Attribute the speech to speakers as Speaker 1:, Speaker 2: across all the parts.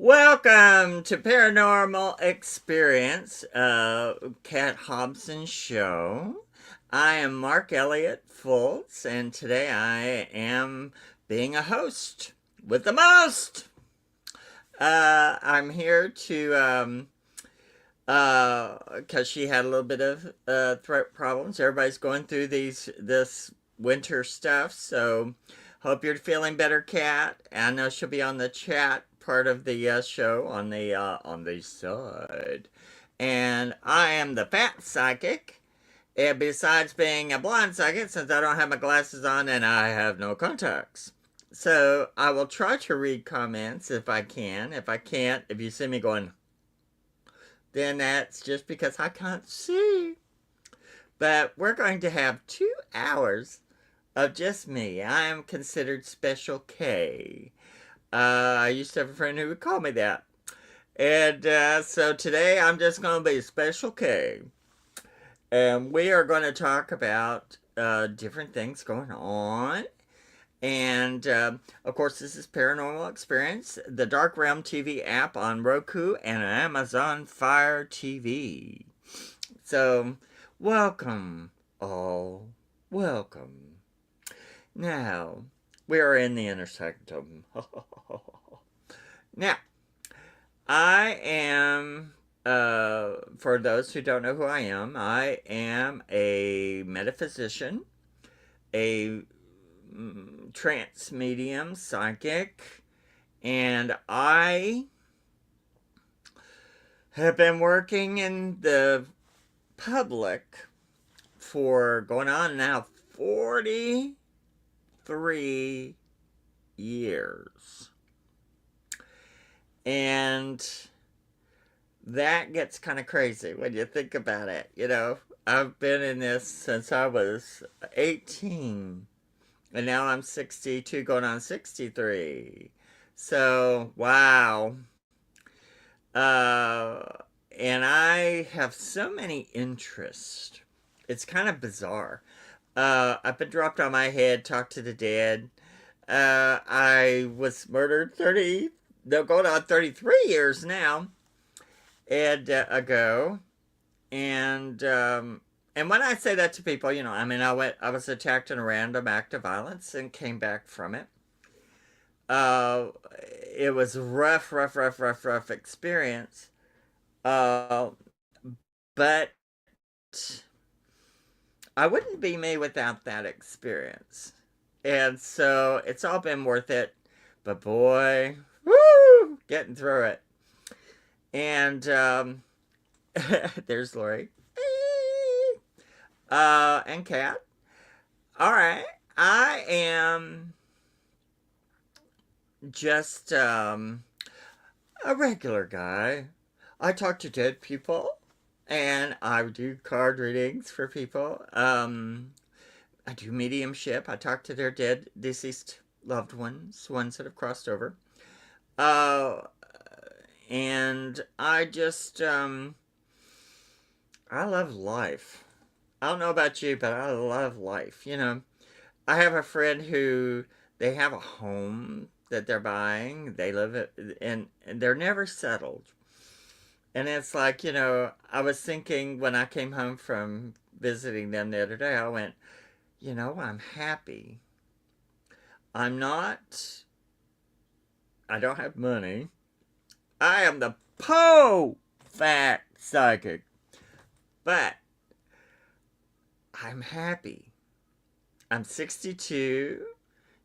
Speaker 1: Welcome to Paranormal Experience, Cat Hobson Show. I am Mark Elliot Fults, and today I am being a host with the most. I'm here to, because she had a little bit of throat problems. Everybody's going through this winter stuff, so hope you're feeling better, Cat. I know she'll be on the chat part of the show on the side. And I am the fat psychic. And besides being a blind psychic, since I don't have my glasses on and I have no contacts. So I will try to read comments if I can. If I can't, if you see me going, then that's just because I can't see. But we're going to have 2 hours of just me. I am considered Special K. I used to have a friend who would call me that. And so today I'm just going to be Special K. And we are going to talk about different things going on. And of course, this is Paranormal Experience, the Dark Realm TV app on Roku and Amazon Fire TV. So, welcome, all. Welcome. Now, we are in the intersectum. Now, I am, for those who don't know who I am a metaphysician, a trance medium, psychic, and I have been working in the public for going on now 43 years. And that gets kind of crazy when you think about it. You know, I've been in this since I was 18. And now I'm 62 going on 63. So, wow. And I have so many interests. It's kind of bizarre. I've been dropped on my head, talked to the dead. I was murdered going on 33 years now, and ago. And when I say that to people, you know, I mean, I was attacked in a random act of violence and came back from it. It was a rough experience. But I wouldn't be me without that experience. And so it's all been worth it. But boy, woo, getting through it. And there's Lori. And Kat. All right. I am just a regular guy. I talk to dead people. And I do card readings for people. I do mediumship. I talk to their dead, deceased loved ones that have crossed over. And I just, I love life. I don't know about you, but I love life. You know, I have a friend who, they have a home that they're buying. They live and they're never settled. And it's like, you know, I was thinking when I came home from visiting them the other day, I went, you know, I'm happy. I don't have money. I am the fat psychic. But I'm happy. I'm 62.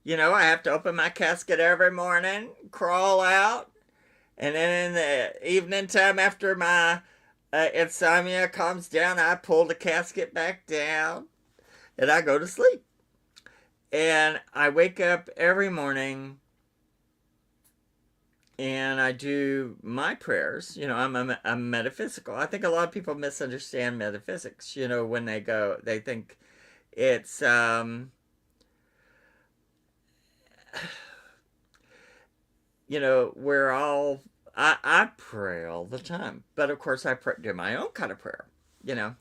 Speaker 1: You know, I have to open my casket every morning, crawl out. And then in the evening time after my insomnia calms down, I pull the casket back down and I go to sleep. And I wake up every morning and I do my prayers. You know, I'm metaphysical. I think a lot of people misunderstand metaphysics. You know, when they think it's, you know, I pray all the time. But of course, I do my own kind of prayer, you know.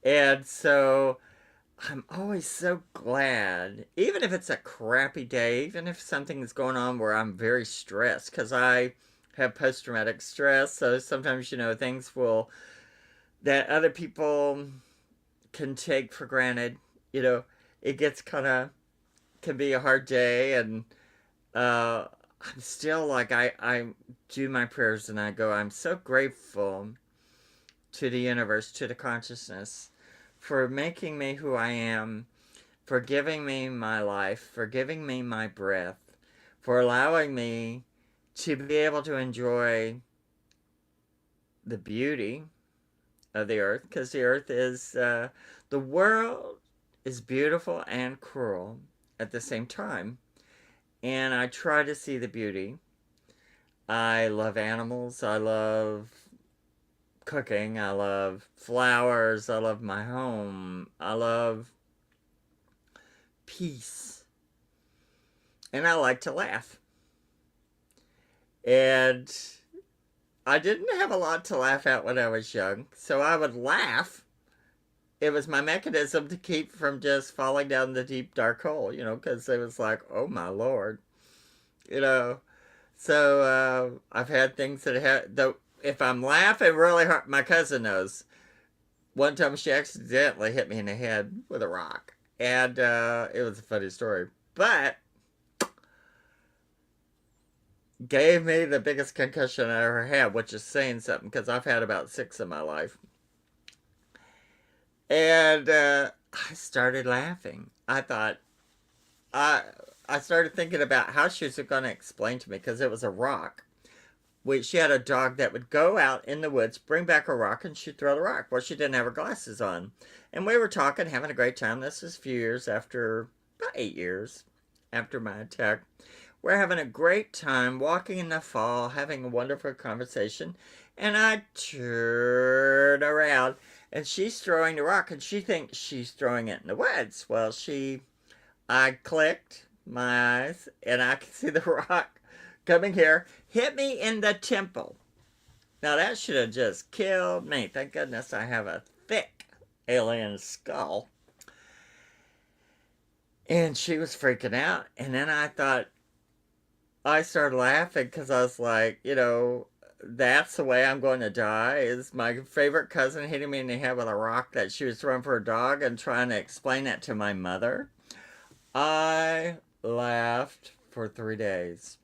Speaker 1: And so I'm always so glad, even if it's a crappy day, even if something is going on where I'm very stressed, because I have post-traumatic stress, so sometimes, things will that other people can take for granted. It gets kind of can be a hard day, and I'm still like I do my prayers and I go, I'm so grateful to the universe, to the consciousness, for making me who I am, for giving me my life, for giving me my breath, for allowing me to be able to enjoy the beauty of the earth, because the earth is, the world is beautiful and cruel at the same time. And I try to see the beauty. I love animals. I love cooking. I love flowers. I love my home. I love peace. And I like to laugh. And I didn't have a lot to laugh at when I was young, so I would laugh. It was my mechanism to keep from just falling down the deep dark hole, because it was like, oh my lord, So I've had things that though if I'm laughing really hard, my cousin knows. One time she accidentally hit me in the head with a rock, and it was a funny story, but gave me the biggest concussion I ever had, which is saying something because I've had about 6 in my life. And I started laughing. I started thinking about how she was going to explain to me, because it was a rock. She had a dog that would go out in the woods, bring back a rock, and she'd throw the rock. Well, she didn't have her glasses on. And we were talking, having a great time. This is a few years after, about 8 years after my attack. We're having a great time, walking in the fall, having a wonderful conversation. And I turn around, and she's throwing the rock, and she thinks she's throwing it in the woods. Well, I clicked my eyes, and I can see the rock coming here, hit me in the temple. Now, that should have just killed me. Thank goodness I have a thick alien skull. And she was freaking out. And then I started laughing because I was like, that's the way I'm going to die, is my favorite cousin hitting me in the head with a rock that she was throwing for a dog, and trying to explain that to my mother. I laughed for 3 days.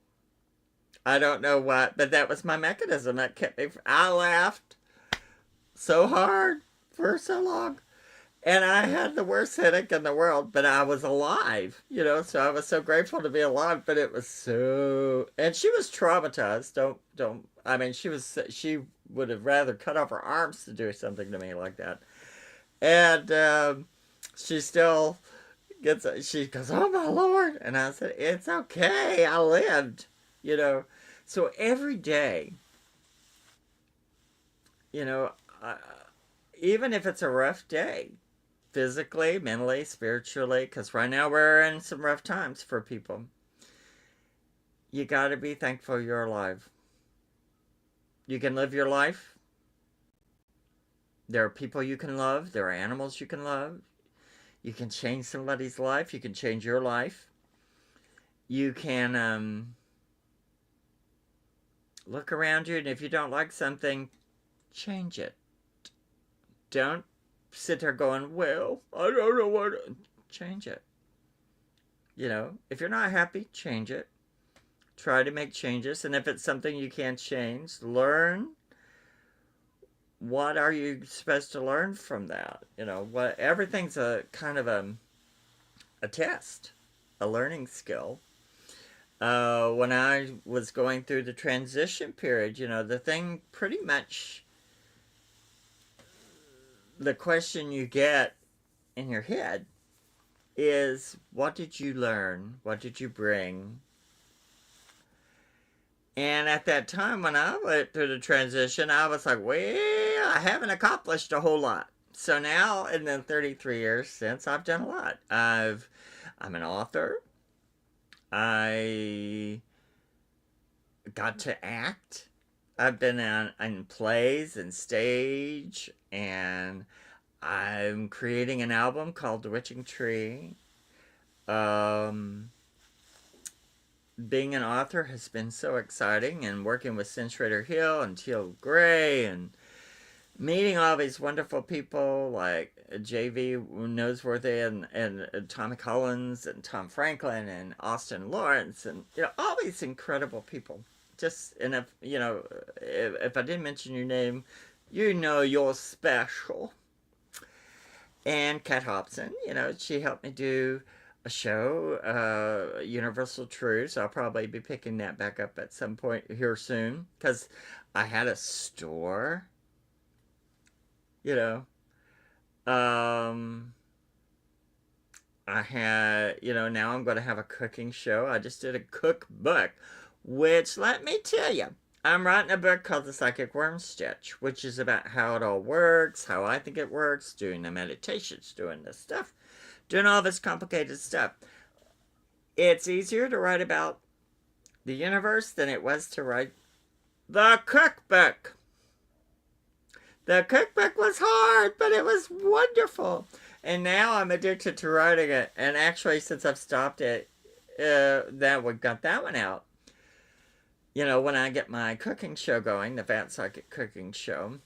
Speaker 1: I don't know what, but that was my mechanism. That kept me. I laughed so hard for so long. And I had the worst headache in the world, but I was alive, so I was so grateful to be alive, but it was so, and she was traumatized. She would have rather cut off her arms to do something to me like that. And she still she goes, oh my Lord. And I said, it's okay. I lived, So every day, even if it's a rough day, physically, mentally, spiritually, because right now we're in some rough times for people, you got to be thankful you're alive. You can live your life. There are people you can love. There are animals you can love. You can change somebody's life. You can change your life. You can look around you, and if you don't like something, change it. Don't sit there going, well, I don't know what. Change it. If you're not happy, change it. Try to make changes. And if it's something you can't change, learn. What are you supposed to learn from that? Everything's a kind of a test, a learning skill. When I was going through the transition period, the thing pretty much, the question you get in your head is, what did you learn? What did you bring? And at that time, when I went through the transition, I was like, well, I haven't accomplished a whole lot. So now, in the 33 years since, I've done a lot. I'm an author. I got to act. I've been in plays and stage, and I'm creating an album called The Witching Tree. being an author has been so exciting, and working with Cinch Hill and Teal Gray and meeting all these wonderful people like J.V. Noseworthy and Tommy Collins and Tom Franklin and Austin Lawrence and all these incredible people. Just and if I didn't mention your name, you're special. And Kat Hobson, she helped me do a show, Universal Truths. I'll probably be picking that back up at some point here soon because I had a store. I had, now I'm going to have a cooking show. I just did a cookbook, which, let me tell you, I'm writing a book called The Psychic Worm Stitch, which is about how it all works, how I think it works, doing the meditations, doing this stuff, doing all this complicated stuff. It's easier to write about the universe than it was to write the cookbook. The cookbook was hard, but it was wonderful. And now I'm addicted to writing it. And actually, since I've stopped it, that we got that one out. When I get my cooking show going, the Fat Psychic Cooking Show,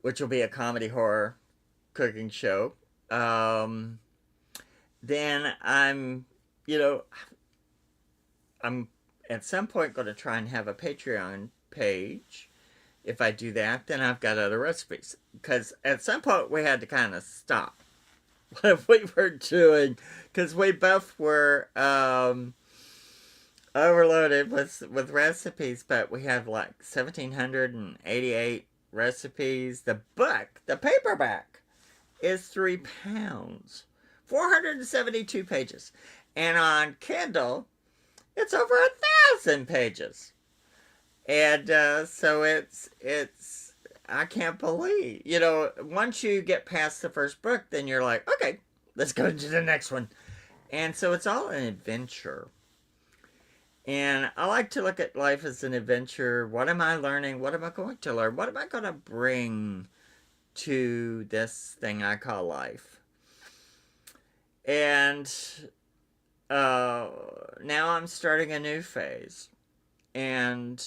Speaker 1: which will be a comedy horror cooking show, then I'm at some point going to try and have a Patreon page. If I do that, then I've got other recipes. Because at some point we had to kind of stop what we were doing. Because we both were overloaded with recipes. But we had like 1,788 recipes. The book, the paperback, is 3 pounds. 472 pages. And on Kindle, it's over 1,000 pages. And so it's I can't believe, once you get past the first book, then you're like, okay, let's go to the next one. And so it's all an adventure. And I like to look at life as an adventure. What am I learning? What am I going to learn? What am I going to bring to this thing I call life? And now I'm starting a new phase. And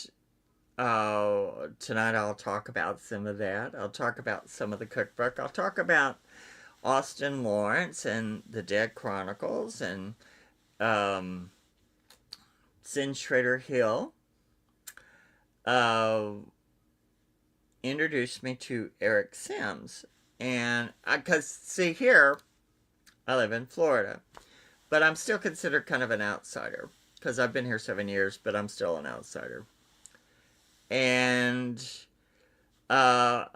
Speaker 1: tonight I'll talk about some of that. I'll talk about some of the cookbook. I'll talk about Austin Lawrence and the Dead Chronicles and Cinch Hill introduced me to Eric Sims. And because, see, here, I live in Florida, but I'm still considered kind of an outsider because I've been here 7 years, but I'm still an outsider. And I'm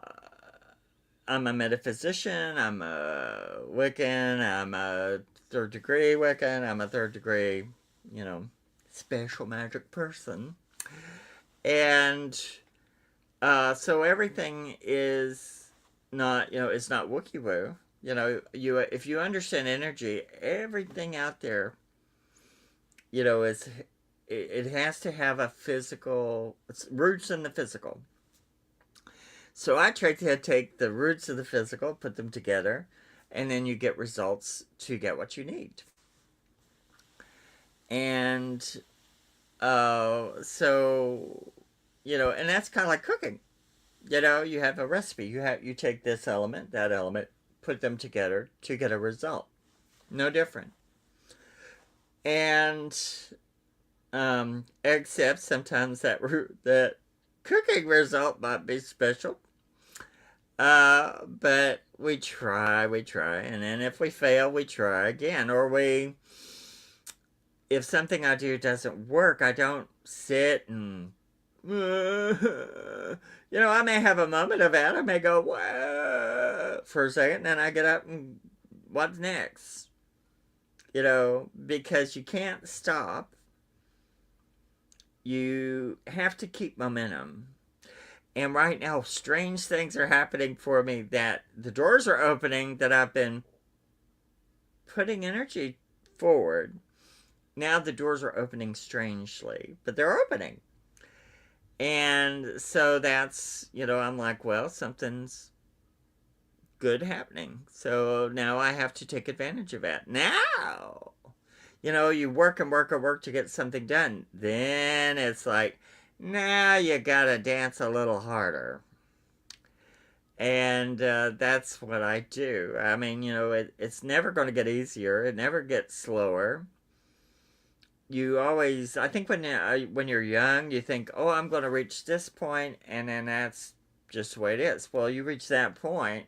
Speaker 1: a metaphysician, I'm a Wiccan, I'm a third degree Wiccan, I'm a third degree, special magic person. And so everything is not, it's not wookie-woo. If you understand energy, everything out there, is... It has to have a physical, it's roots in the physical. So I try to take the roots of the physical, put them together, and then you get results to get what you need. And so, and that's kind of like cooking. You have a recipe. You take this element, that element, put them together to get a result. No different. And except sometimes that cooking result might be special. But we try, and then if we fail, we try again. Or if something I do doesn't work, I don't sit and, I may have a moment of that. I may go, whoa, for a second, and then I get up and what's next? Because you can't stop. You have to keep momentum. And right now, strange things are happening for me that the doors are opening that I've been putting energy forward. Now the doors are opening strangely, but they're opening. And so that's, I'm like, well, something's good happening. So now I have to take advantage of that. Now, You know, you work and work and work to get something done. Then it's like, now you gotta dance a little harder. And that's what I do. I mean, you know, it's never going to get easier. It never gets slower. You always, I think when you're young, you think, oh, I'm going to reach this point, and then that's just the way it is. Well, you reach that point,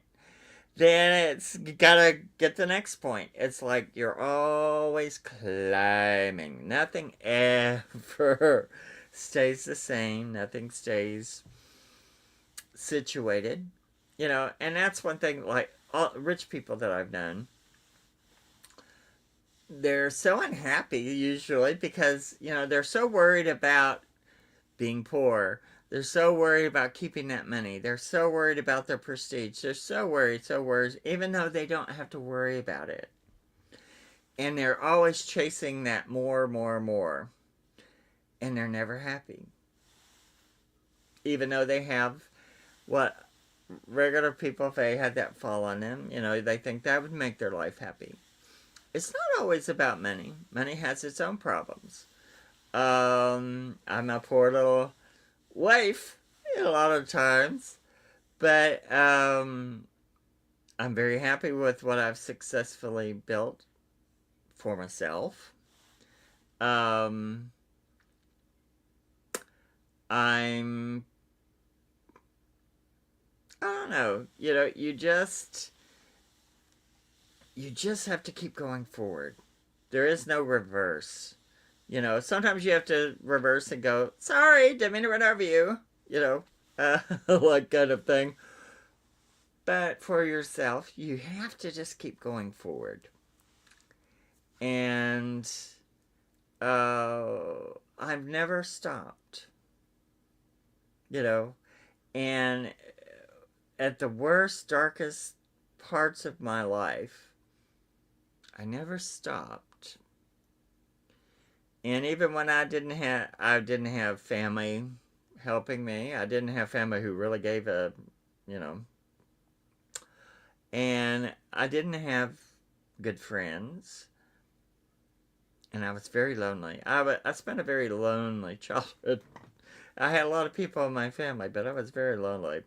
Speaker 1: then it's you gotta get the next point. It's like you're always climbing. Nothing ever stays the same. Nothing stays situated. You know, and that's one thing. Like all rich people that I've known, they're so unhappy usually because you know they're so worried about being poor. They're so worried about keeping that money. They're so worried about their prestige. They're so worried, even though they don't have to worry about it. And they're always chasing that more, more, more. And they're never happy. Even though they have what regular people, if they had that fall on them, you know, they think that would make their life happy. It's not always about money. Money has its own problems. I'm a poor little waif a lot of times, but I'm very happy with what I've successfully built for myself. Um, I'm, I don't know, you know, you just have to keep going forward. There is no reverse. You know, sometimes you have to reverse and go, sorry, didn't mean to run over you, you know, like kind of thing. But for yourself, you have to just keep going forward. And I've never stopped, you know, and at the worst, darkest parts of my life, I never stopped. And even when I didn't have family helping me. I didn't have family who really gave a, you know, and I didn't have good friends. And I was very lonely. I spent a very lonely childhood. I had a lot of people in my family, but I was very lonely.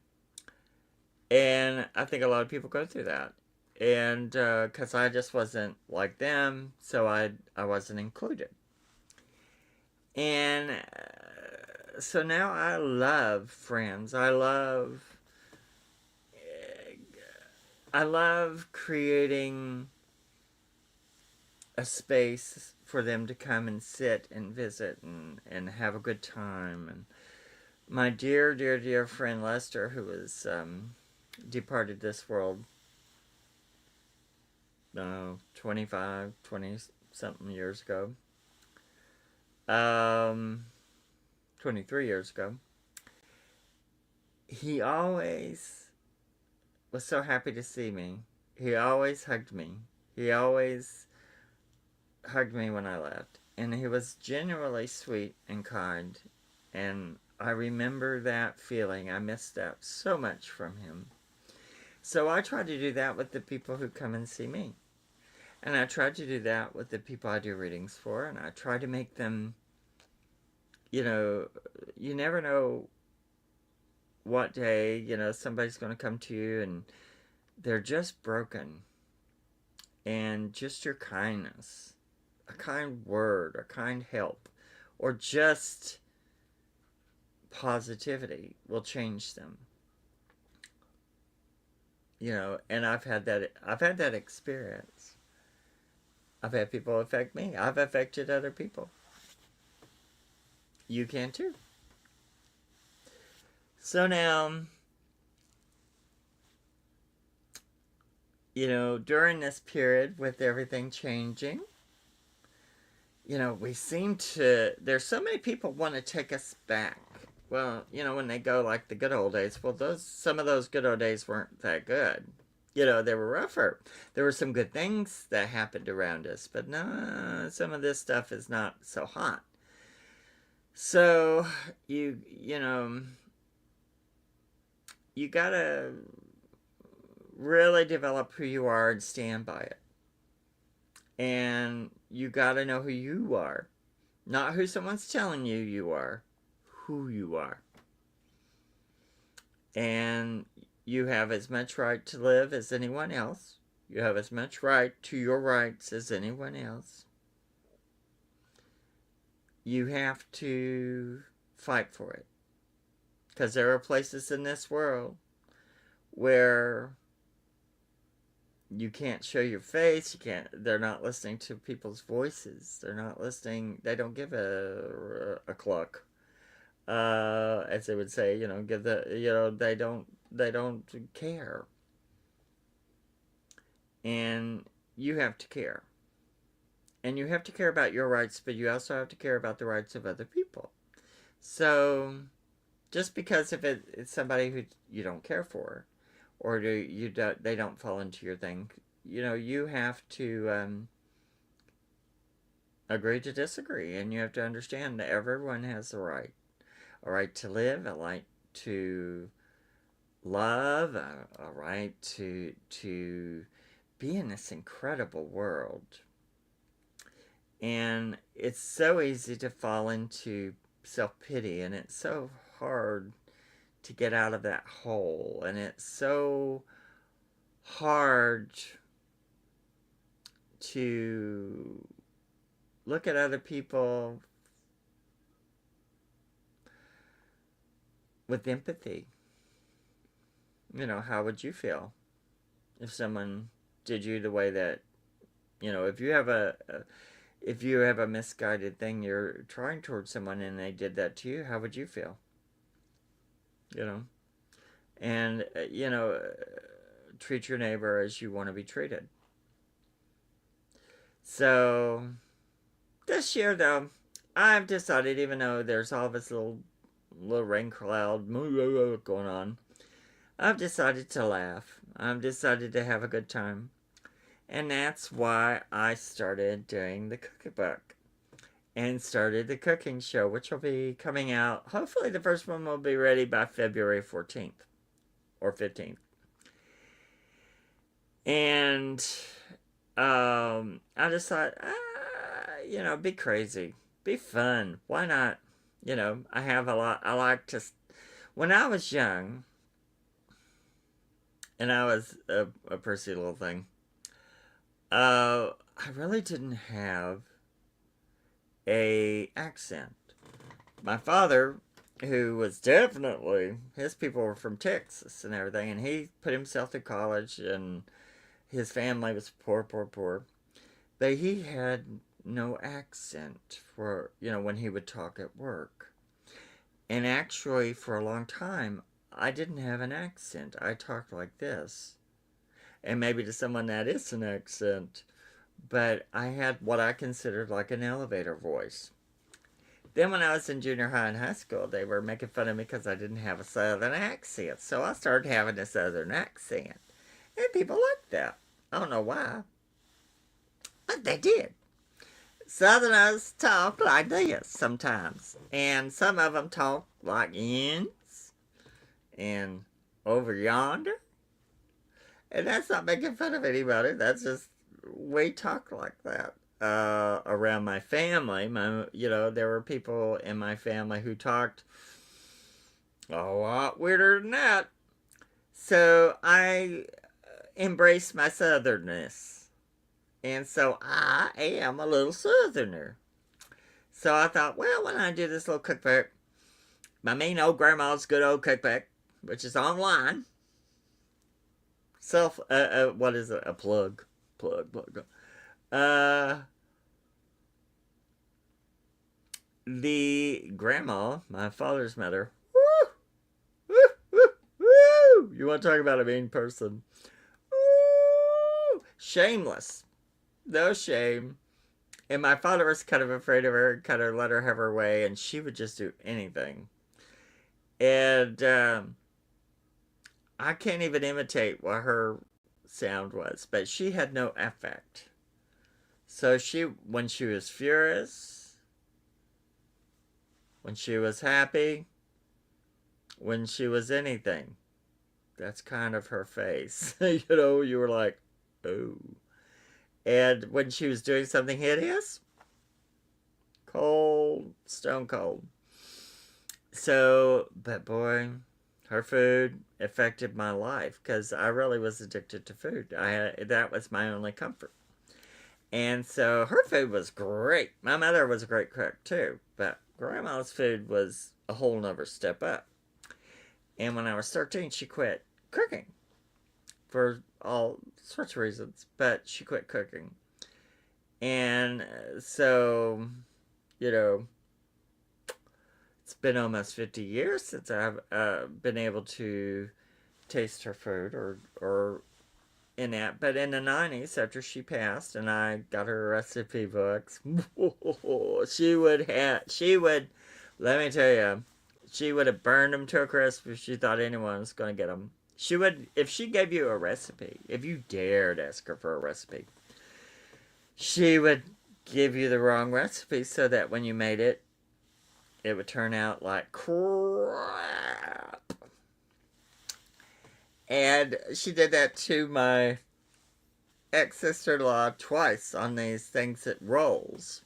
Speaker 1: And I think a lot of people go through that. And because I just wasn't like them, so I wasn't included. And so now I love friends. I love creating a space for them to come and sit and visit and have a good time. And my dear, dear, dear friend Lester, who has departed this world 25, 20 something years ago, 23 years ago, he always was so happy to see me. He always hugged me. He always hugged me when I left. And he was genuinely sweet and kind. And I remember that feeling. I missed that so much from him. So I try to do that with the people who come and see me. And I try to do that with the people I do readings for. And I try to make them, you know, you never know what day, you know, somebody's going to come to you and they're just broken. And just your kindness, a kind word, a kind help, or just positivity will change them. You know, and I've had that experience. I've had people affect me. I've affected other people. You can too. So now, you know, during this period with everything changing, you know, we seem to, there's so many people want to take us back. Well, you know, when they go like the good old days, well, some of those good old days weren't that good. You know, they were rougher. There were some good things that happened around us, but no, some of this stuff is not so hot. So you know, you gotta really develop who you are and stand by it. And you got to know who you are. Not who someone's telling you you are, who you are. And you have as much right to live as anyone else. You have as much right to your rights as anyone else. You have to fight for it. Because there are places in this world where you can't show your face, they're not listening to people's voices. They're not listening, they don't give a cluck. As they would say, they don't care. And you have to care. And you have to care about your rights, but you also have to care about the rights of other people. So, just because if it's somebody who you don't care for, or they don't fall into your thing, you have to agree to disagree, and you have to understand that everyone has a right to live, a right to love, a right to be in this incredible world. And it's so easy to fall into self-pity, and it's so hard to get out of that hole, and it's so hard to look at other people with empathy. How would you feel if someone did you the way that, if you have a misguided thing you're trying towards someone and they did that to you, how would you feel? And treat your neighbor as you want to be treated. So this year, though, I've decided, even though there's all this little rain cloud going on, I've decided to laugh. I've decided to have a good time. And that's why I started doing the cookbook and started the cooking show, which will be coming out. Hopefully the first one will be ready by February 14th or 15th. And I just thought, be crazy. Be fun. Why not? I like to, when I was young, and I was a prissy little thing, I really didn't have a accent. My father, who was definitely, his people were from Texas and everything, and he put himself through college, and his family was poor, poor, poor. But he had no accent for, when he would talk at work. And actually, for a long time, I didn't have an accent. I talked like this. And maybe to someone that is an accent. But I had what I considered like an elevator voice. Then when I was in junior high and high school, they were making fun of me because I didn't have a southern accent. So I started having a southern accent. And people liked that. I don't know why. But they did. Southerners talk like this sometimes. And some of them talk like ends and over yonder. And that's not making fun of anybody. That's just, we talk like that. Around my family, there were people in my family who talked a lot weirder than that. So I embraced my southernness. And so I am a little southerner. So I thought, well, when I do this little cookbook, my mean old grandma's good old cookbook, which is online. What is it? A plug. The grandma, my father's mother, woo, woo, woo, woo. You want to talk about a mean person? Woo, shameless. No shame. And my father was kind of afraid of her, kind of let her have her way, and she would just do anything. And I can't even imitate what her sound was, but she had no affect. So when she was furious, when she was happy, when she was anything, that's kind of her face. You were like, oh. And when she was doing something hideous, cold, stone cold. So, but boy, her food affected my life because I really was addicted to food. That was my only comfort. And so her food was great. My mother was a great cook too, but grandma's food was a whole nother step up. And when I was 13, she quit cooking for all sorts of reasons, but she quit cooking. And so, you know, it's been almost 50 years since I've been able to taste her food or in that. But in the 90s, after she passed and I got her recipe books, let me tell you, she would have burned them to a crisp if she thought anyone was going to get them. She would, if she gave you a recipe, if you dared ask her for a recipe, she would give you the wrong recipe so that when you made it, it would turn out like crap. And she did that to my ex-sister-in-law twice on these things that rolls,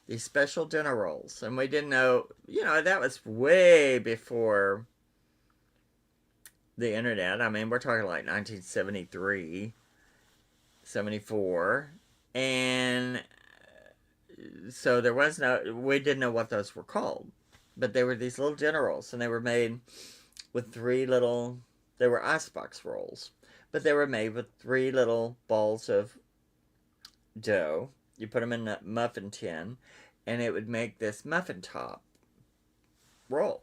Speaker 1: these special dinner rolls. And we didn't know, that was way before the internet. I mean, we're talking like 1973, 74. And so we didn't know what those were called. But they were these little dinner rolls, and they were made with they were icebox rolls, but they were made with 3 little balls of dough. You put them in a muffin tin, and it would make this muffin top roll.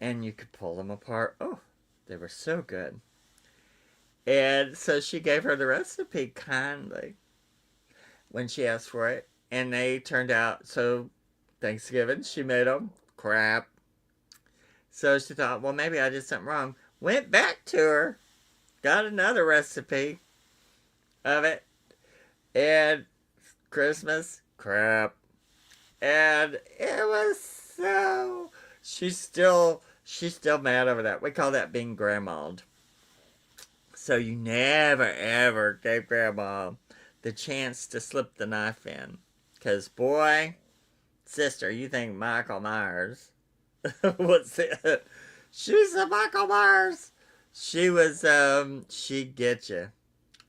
Speaker 1: And you could pull them apart. Oh, they were so good. And so she gave her the recipe kindly when she asked for it, and they turned out, so Thanksgiving, she made them. Crap. So she thought, well, maybe I did something wrong. Went back to her, got another recipe of it, and Christmas, crap. And it was so... She's still mad over that. We call that being grandma'd. So you never, ever gave grandma the chance to slip the knife in. Because, boy, sister, you think Michael Myers was it? She's a Michael Myers. She was, she'd get you.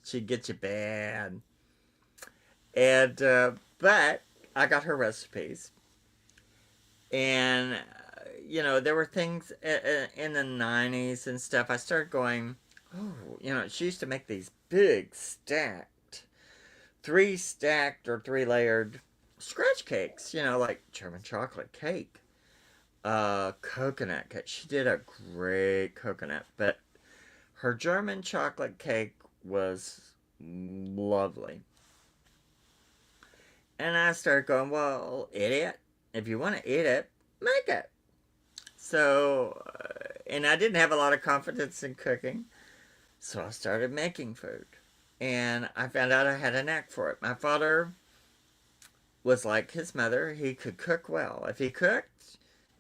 Speaker 1: She'd get you bad. And, but I got her recipes. And, there were things in the 90s and stuff. I started going, oh, she used to make these big stacked, 3 stacked or 3 layered scratch cakes, like German chocolate cake. Coconut cake. She did a great coconut, but her German chocolate cake was lovely. And I started going, well, idiot, if you want to eat it, make it. So, and I didn't have a lot of confidence in cooking, so I started making food. And I found out I had a knack for it. My father was like his mother. He could cook well. If he cooked,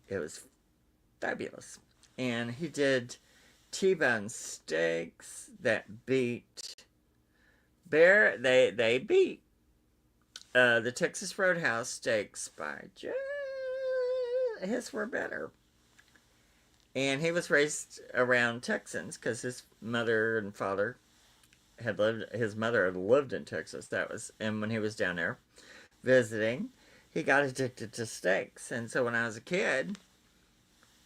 Speaker 1: it was fabulous. And he did T-bone steaks that beat they beat the Texas Roadhouse steaks by just his were better. And he was raised around Texans because his mother and father his mother had lived in Texas. And when he was down there visiting, he got addicted to steaks. And so when I was a kid,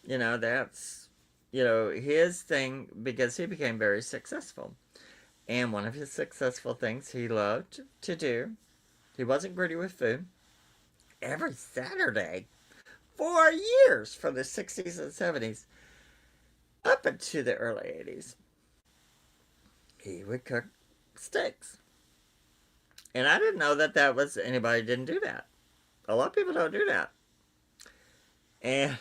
Speaker 1: that's, his thing, because he became very successful. And one of his successful things he loved to do, he wasn't greedy with food, every Saturday, for years, from the 60s and 70s, up into the early 80s, he would cook steaks. And I didn't know that was, anybody didn't do that. A lot of people don't do that. And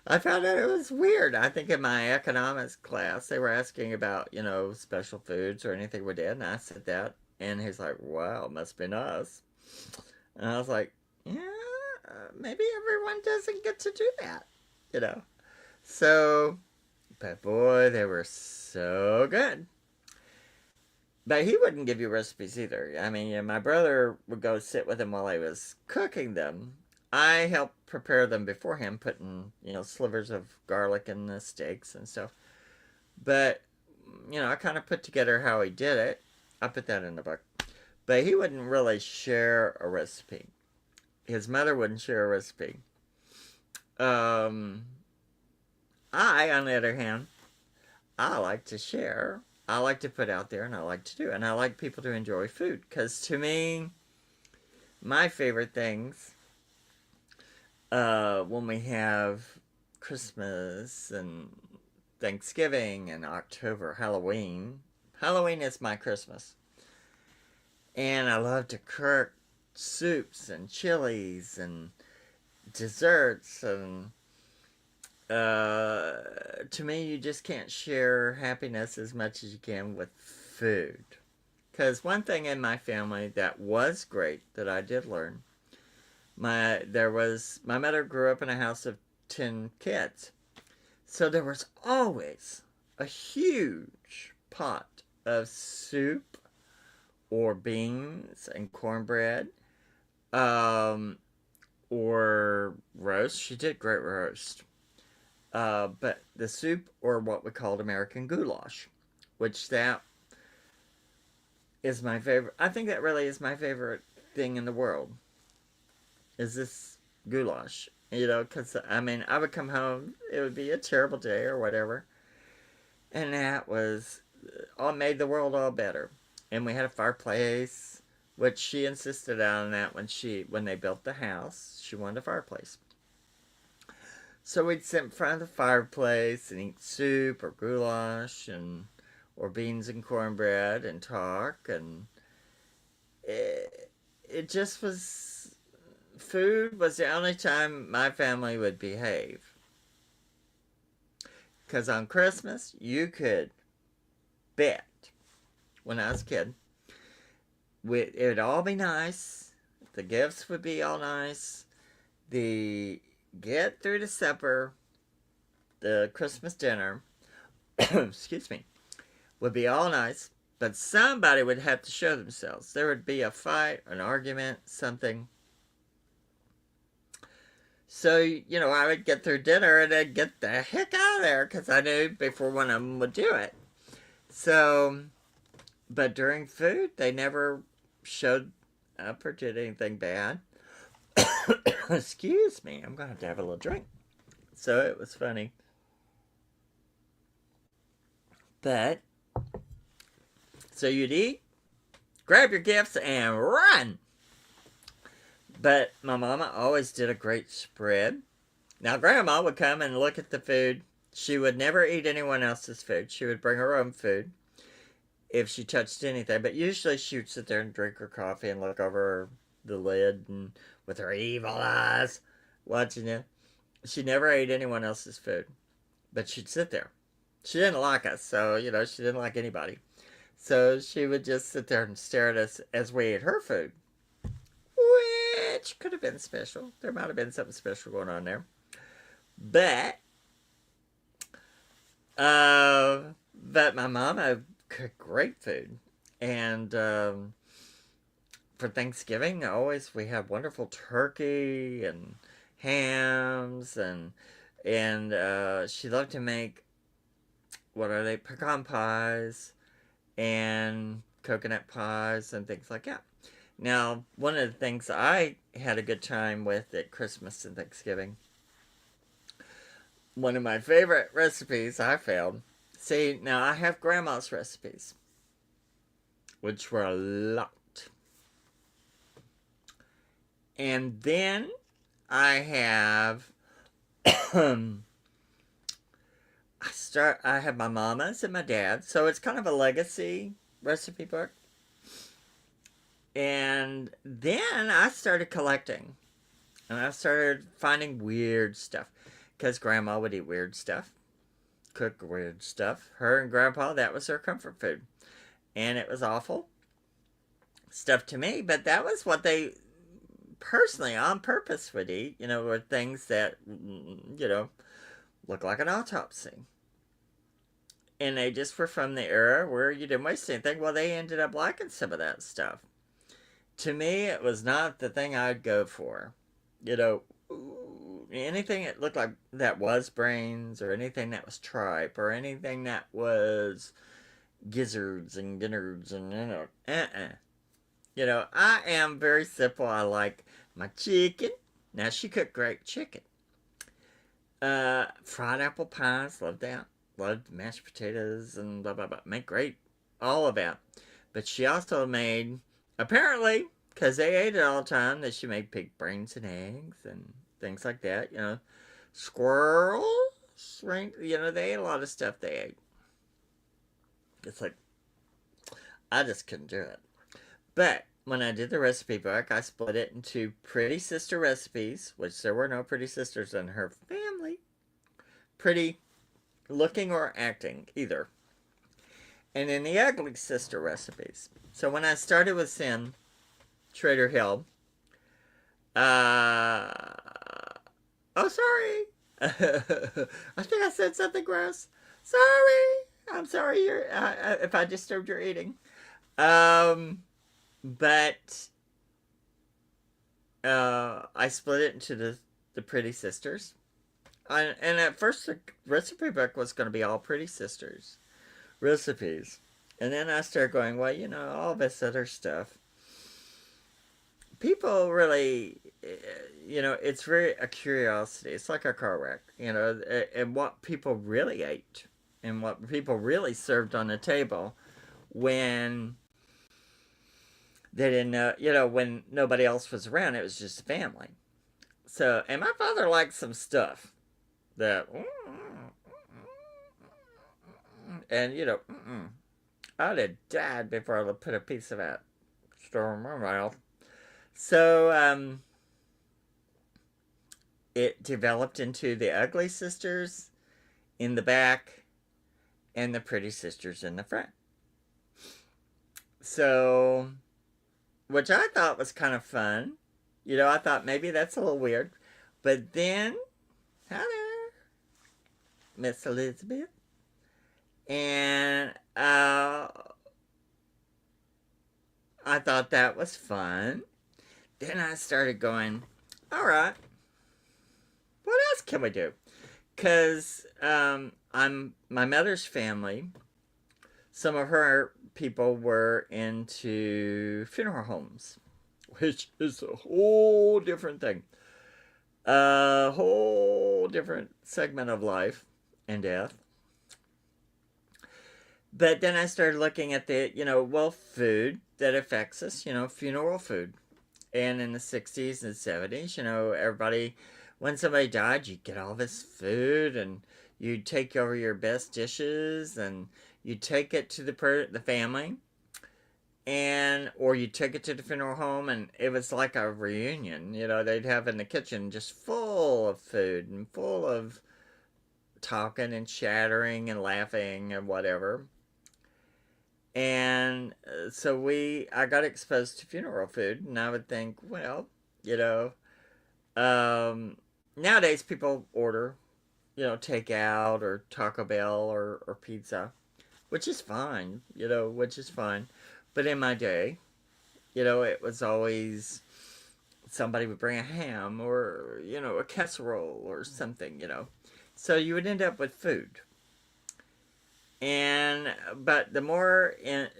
Speaker 1: I found out it was weird. I think in my economics class, they were asking about, special foods or anything we did. And I said that. And he's like, wow, must be nice. And I was like, yeah, maybe everyone doesn't get to do that, So, but boy, they were so good. But he wouldn't give you recipes either. I mean, my brother would go sit with him while he was cooking them. I helped prepare them beforehand, putting, slivers of garlic in the steaks and stuff. But, I kind of put together how he did it. I put that in the book. But he wouldn't really share a recipe. His mother wouldn't share a recipe. I, on the other hand, I like to share. I like to put out there, and I like to do. And I like people to enjoy food. Because to me, my favorite things, when we have Christmas and Thanksgiving and October, Halloween. Halloween is my Christmas. And I love to cook soups and chilies and desserts. And to me, you just can't share happiness as much as you can with food. Because one thing in my family that was great that I did learn, my mother grew up in a house of 10 kids. So there was always a huge pot of soup or beans and cornbread, or roast. She did great roast. But the soup, or what we called American goulash, which that is my favorite. I think that really is my favorite thing in the world, is this goulash. Because, I would come home, it would be a terrible day or whatever. And that was, all made the world all better. And we had a fireplace, which she insisted on that when they built the house. She wanted a fireplace. So we'd sit in front of the fireplace and eat soup or goulash or beans and cornbread and talk. And it just was... Food was the only time my family would behave. Because on Christmas, you could bet, when I was a kid, it would all be nice. The gifts would be all nice. The get through the supper, the Christmas dinner, excuse me, would be all nice. But somebody would have to show themselves. There would be a fight, an argument, something. So, I would get through dinner and then get the heck out of there because I knew before one of them would do it. So, but during food, they never showed up or did anything bad. Excuse me, I'm going to have a little drink. So it was funny. But, so you'd eat, grab your gifts, and run. But my mama always did a great spread. Now, Grandma would come and look at the food. She would never eat anyone else's food. She would bring her own food if she touched anything. But usually she would sit there and drink her coffee and look over the lid and with her evil eyes watching it. She never ate anyone else's food. But she'd sit there. She didn't like us, so, she didn't like anybody. So she would just sit there and stare at us as we ate her food. Which could have been special. There might have been something special going on there. But my mama cooked great food. And for Thanksgiving, we have wonderful turkey and hams. And she loved to make, pecan pies and coconut pies and things like that. Now, one of the things I had a good time with at Christmas and Thanksgiving, one of my favorite recipes I found, now I have Grandma's recipes, which were a lot. And then I have, I have my mama's and my dad's, so it's kind of a legacy recipe book. And then I started collecting. And I started finding weird stuff. Because Grandma would eat weird stuff. Cook weird stuff. Her and Grandpa, that was their comfort food. And it was awful stuff to me. But that was what they personally, on purpose, would eat. Were things that, look like an autopsy. and they just were from the era where you didn't waste anything. Well, they ended up liking some of that stuff. To me, it was not the thing I'd go for. You know, anything that looked like that was brains, or anything that was tripe, or anything that was gizzards and dinners, and You know, I am very simple. I like my chicken. Now, she cooked great chicken. Fried apple pies, loved that. Loved mashed potatoes and blah blah blah. Make great, all of that. But she also made, apparently, because they ate it all the time, that she made pig brains and eggs and things like that. You know, squirrels, right? You know, they ate a lot of stuff they ate. It's like, I just couldn't do it. But when I did the recipe book, I split it into Pretty Sister recipes, which there were no pretty sisters in her family. Pretty looking or acting, either. And then the Ugly Sister recipes. So when I started with Sin, Trader Hill, oh, sorry. I think I said something gross. Sorry. I'm sorry if I disturbed your eating. But I split it into the Pretty Sisters. And at first, the recipe book was going to be all Pretty Sisters recipes. And then I started going, well, you know, all this other stuff. People really, you know, it's very a curiosity. It's like a car wreck, you know, and what people really ate and what people really served on the table when they didn't know, you know, when nobody else was around. It was just a family. So, and my father liked some stuff that, and you know, I'd have died before I would put a piece of that store in my mouth. So, it developed into the Ugly Sisters in the back and the Pretty Sisters in the front. So, which I thought was kind of fun. You know, I thought maybe that's a little weird. But then, hello, Miss Elizabeth. And I thought that was fun. Then I started going, all right, what else can we do? Because I'm my mother's family. Some of her people were into funeral homes, which is a whole different thing. A whole different segment of life and death. But then I started looking at the, you know, well, food that affects us, you know, funeral food. And in the 60s and 70s, you know, everybody, when somebody died, you'd get all this food and you'd take over your best dishes and you'd take it to the family, and or you take it to the funeral home, and it was like a reunion. You know, they'd have in the kitchen just full of food and full of talking and chattering and laughing and whatever. And so I got exposed to funeral food, and I would think, well, you know, nowadays people order, you know, takeout or Taco Bell or pizza, which is fine, you know, which is fine. But in my day, you know, it was always somebody would bring a ham or, you know, a casserole or something, you know. So you would end up with food. And, but the more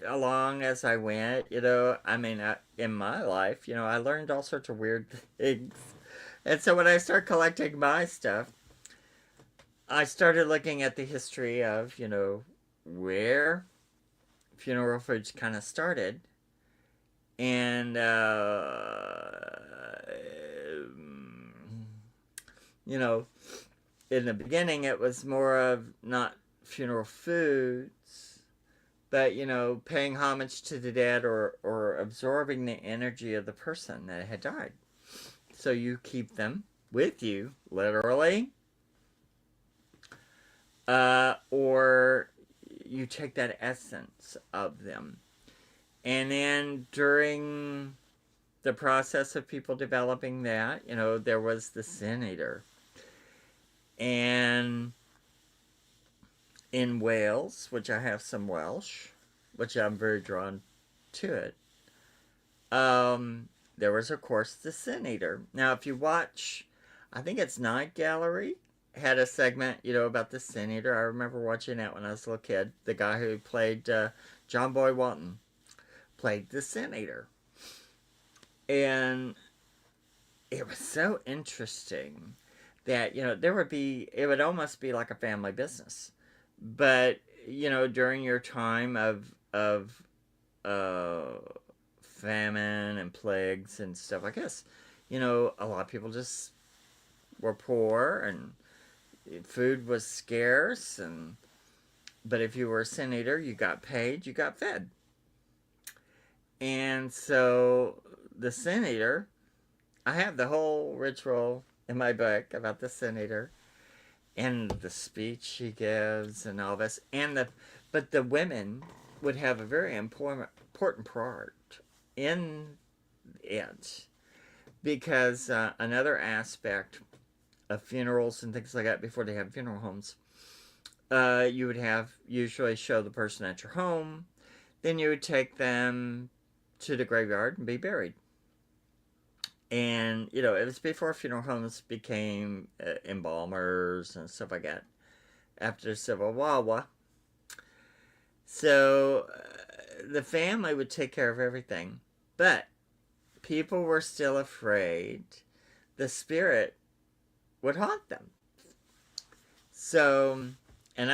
Speaker 1: along as I went, you know, I mean, in my life, you know, I learned all sorts of weird things. And so when I started collecting my stuff, I started looking at the history of, you know, where funeral foods kind of started. And, you know, in the beginning, it was more of not funeral foods, but, you know, paying homage to the dead or absorbing the energy of the person that had died. So you keep them with you, literally, or you take that essence of them. And then during the process of people developing that, you know, there was the Sin Eater. And in Wales, which I have some Welsh, which I'm very drawn to it. There was, of course, the Sin Eater. Now, if you watch, I think it's Night Gallery, had a segment, about the Sin Eater. I remember watching that when I was a little kid. The guy who played John Boy Walton played the Sin Eater. And it was so interesting that, it would almost be like a family business. But, during your time of uh, famine and plagues and stuff like this, a lot of people just were poor and food was scarce. But if you were a sin eater, you got paid, you got fed. And so the sin eater, I have the whole ritual in my book about the sin eater and the speech he gives and all this. But the women would have a very important part in it, because another aspect of funerals and things like that, before they have funeral homes, you would usually show the person at your home, then you would take them to the graveyard and be buried. And it was before funeral homes became embalmers and stuff like that, after the Civil War. So the family would take care of everything, but people were still afraid the spirit would haunt them. So, and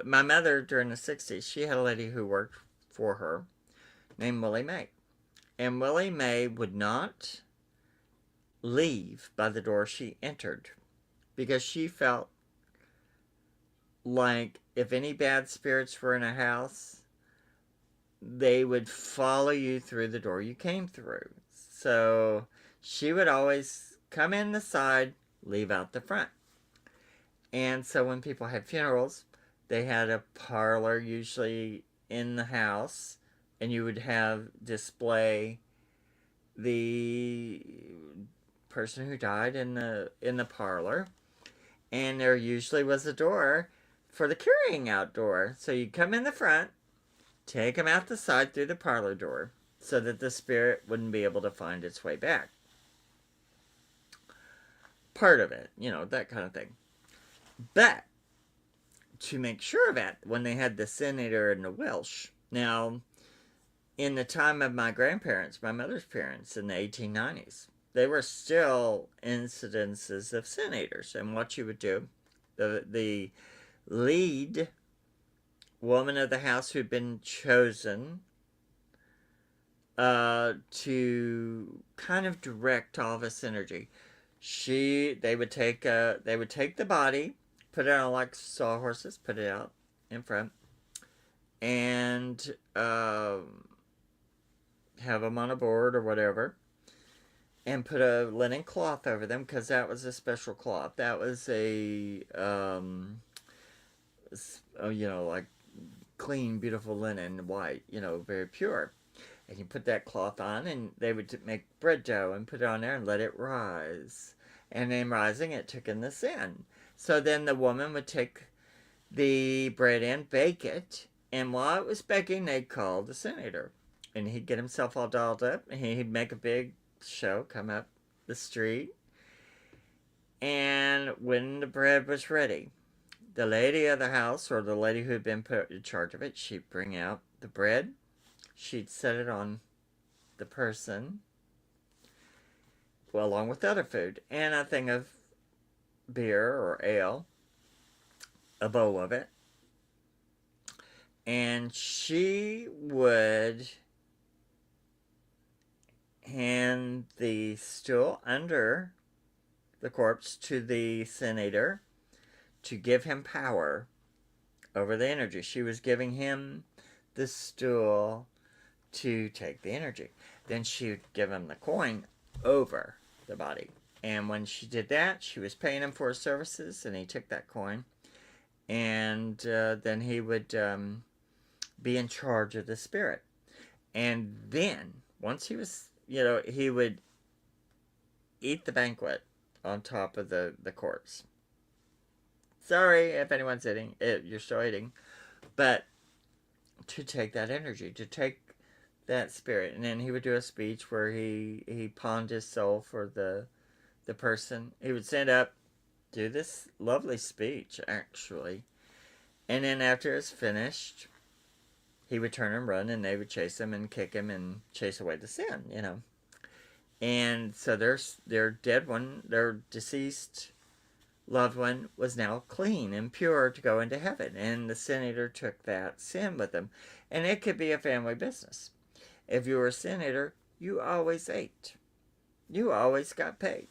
Speaker 1: my mother during the 60s, she had a lady who worked for her named Willie Mae. And Willie Mae would not leave by the door she entered, because she felt like if any bad spirits were in a house, they would follow you through the door you came through. So she would always come in the side, leave out the front. And so when people had funerals, they had a parlor usually in the house, and you would have display the person who died in the parlor, and there usually was a door for the carrying out door. So you come in the front, take them out the side through the parlor door, so that the spirit wouldn't be able to find its way back. Part of it, that kind of thing. But to make sure of that, when they had the Sin Eater and the Welsh, now in the time of my grandparents, my mother's parents, in the 1890s, they were still incidences of Sin Eaters. And what you would do, the lead woman of the house who'd been chosen to kind of direct all this energy, they would take the body, put it on like sawhorses, put it out in front, and have them on a board or whatever, and put a linen cloth over them, because that was a special cloth. That was a like clean, beautiful linen, white, very pure. And you put that cloth on, and they would make bread dough and put it on there and let it rise. And in rising, it took in the sin. So then the woman would take the bread in, bake it, and while it was baking, they'd call the Sin Eater. And he'd get himself all dolled up, and he'd make a big show, come up the street. And when the bread was ready, the lady of the house, or the lady who had been put in charge of it, she'd bring out the bread, she'd set it on the person, well, along with other food, and a thing of beer or ale, a bowl of it. And she would hand the stool under the corpse to the Sin Eater to give him power over the energy. She was giving him the stool to take the energy. Then she would give him the coin over the body. And when she did that, she was paying him for his services, and he took that coin. And then he would be in charge of the spirit. And then, once he was, he would eat the banquet on top of the corpse. Sorry if anyone's eating. You're still eating. But to take that energy, to take that spirit. And then he would do a speech where he pawned his soul for the person. He would stand up, do this lovely speech, actually. And then after it's finished, he would turn and run, and they would chase him and kick him and chase away the sin, you know. And so their dead one, their deceased loved one, was now clean and pure to go into heaven. And the sin eater took that sin with him. And it could be a family business. If you were a sin eater, you always ate. You always got paid.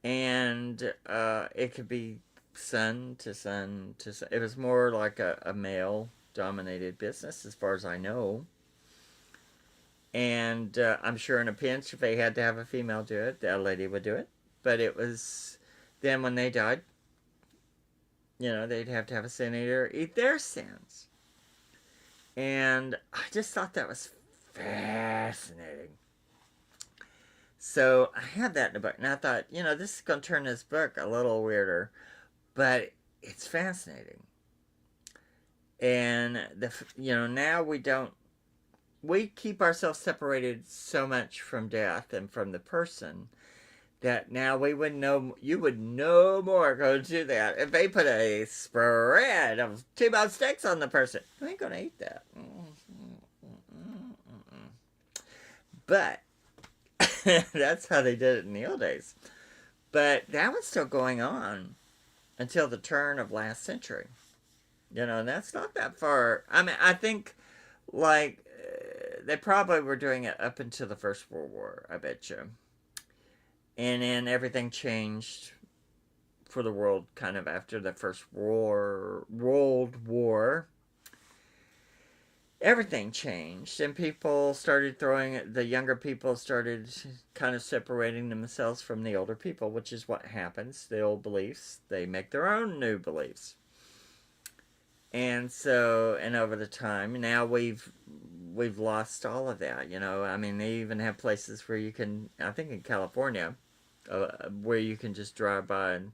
Speaker 1: And it could be son to son to son. It was more like a male dominated business as far as I know. And I'm sure in a pinch, if they had to have a female do it, that lady would do it. But it was then when they died, you know, they'd have to have a sin eater eat their sins. And I just thought that was fascinating. So I had that in the book, and I thought, you know, this is going to turn this book a little weirder, but it's fascinating. And now we keep ourselves separated so much from death and from the person that now you would no more go do that. If they put a spread of T-bone steaks on the person, you ain't going to eat that. But that's how they did it in the old days. But that was still going on until the turn of last century. You know, and that's not that far. I mean, I think, like, they probably were doing it up until the First World War, I bet you. And then everything changed for the world kind of after the First World War. Everything changed, and the younger people started kind of separating themselves from the older people, which is what happens. The old beliefs, they make their own new beliefs. And so, and over the time, now we've lost all of that, you know. I mean, they even have places where you can, I think in California, where you can just drive by, and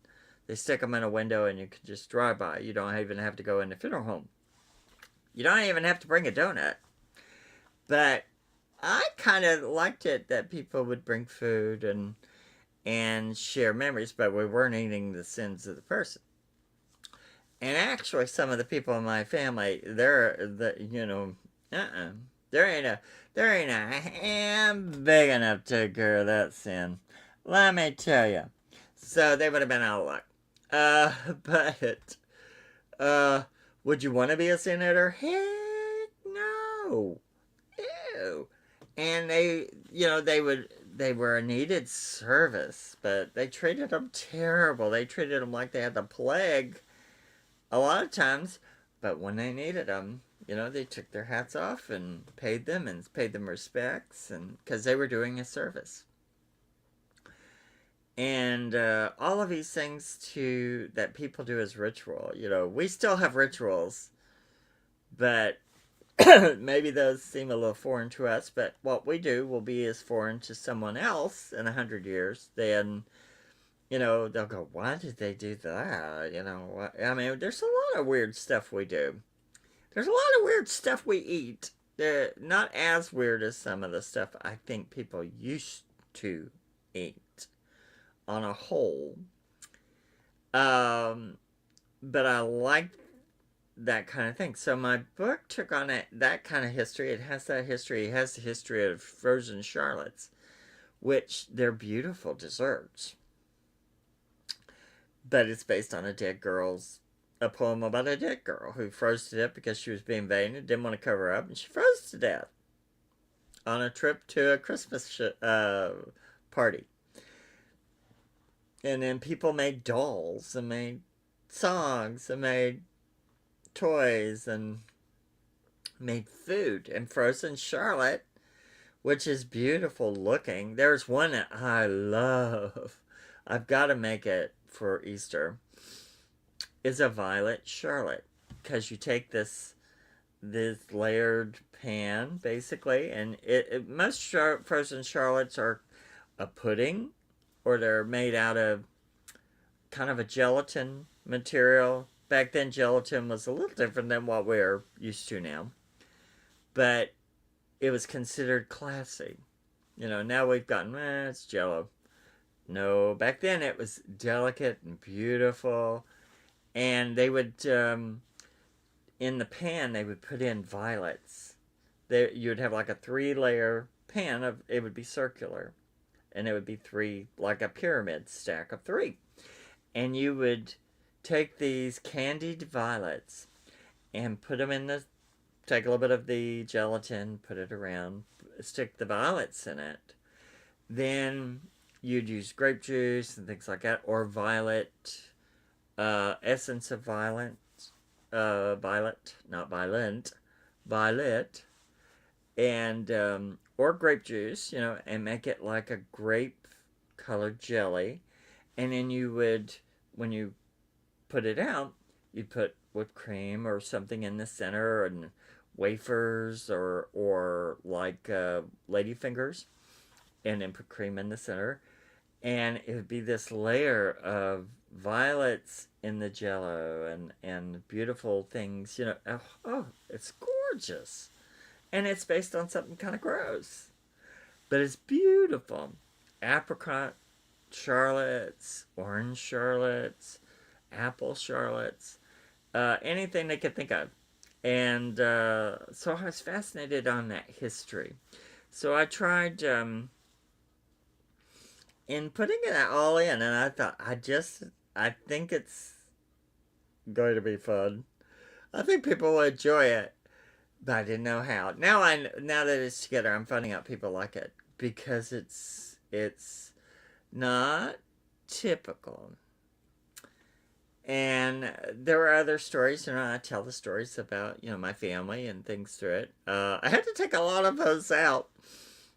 Speaker 1: they stick them in a window and you can just drive by. You don't even have to go in the funeral home. You don't even have to bring a donut. But I kind of liked it that people would bring food and share memories, but we weren't eating the sins of the person. And actually, some of the people in my family, there ain't a ham big enough to take care of that sin. Let me tell you. So they would have been out of luck. Would you want to be a senator? Heck no. Ew. And they were a needed service, but they treated them terrible. They treated them like they had the plague a lot of times, but when they needed them, they took their hats off and paid them respects, and because they were doing a service. And all of these things that people do as ritual, we still have rituals, but maybe those seem a little foreign to us. But what we do will be as foreign to someone else in 100 years. Then, they'll go, "Why did they do that?" I mean, there's a lot of weird stuff we do. There's a lot of weird stuff we eat. They're not as weird as some of the stuff I think people used to eat on a whole. But I like that kind of thing. So my book took on that kind of history. It has that history. It has the history of frozen Charlottes, which they're beautiful desserts. But it's based on a poem about a dead girl who froze to death because she was being vain and didn't want to cover up, and she froze to death on a trip to a Christmas party. And then people made dolls and made songs and made toys and made food. And Frozen Charlotte, which is beautiful looking. There's one that I love. I've got to make it for Easter. Is a violet Charlotte. Because you take this layered pan, basically, and most Frozen Charlottes are a pudding, or they're made out of kind of a gelatin material. Back then, gelatin was a little different than what we're used to now, but it was considered classy. Now we've gotten, it's Jello. No, back then it was delicate and beautiful, and they would, in the pan, they would put in violets. You'd have like a 3-layer pan of, it would be circular, and it would be three, like a pyramid stack of three. And you would take these candied violets and put them in the, take a little bit of the gelatin, put it around, stick the violets in it. Then you'd use grape juice and things like that, or violet, essence of violet, violet, not violent, violet, and or grape juice, and make it like a grape colored jelly. And then you would, when you put it out, you'd put whipped cream or something in the center, and wafers, or like ladyfingers, and then put cream in the center, and it would be this layer of violets in the jello, and beautiful things. Oh, it's gorgeous, and it's based on something kind of gross, but it's beautiful. Apricot charlottes, orange charlottes, apple charlottes, anything they could think of. And so I was fascinated on that history. So I tried in putting it all in, and I thought, I think it's going to be fun. I think people will enjoy it, but I didn't know how. Now that it's together, I'm finding out people like it because it's not typical. And there were other stories, I tell the stories about, my family and things through it. I had to take a lot of those out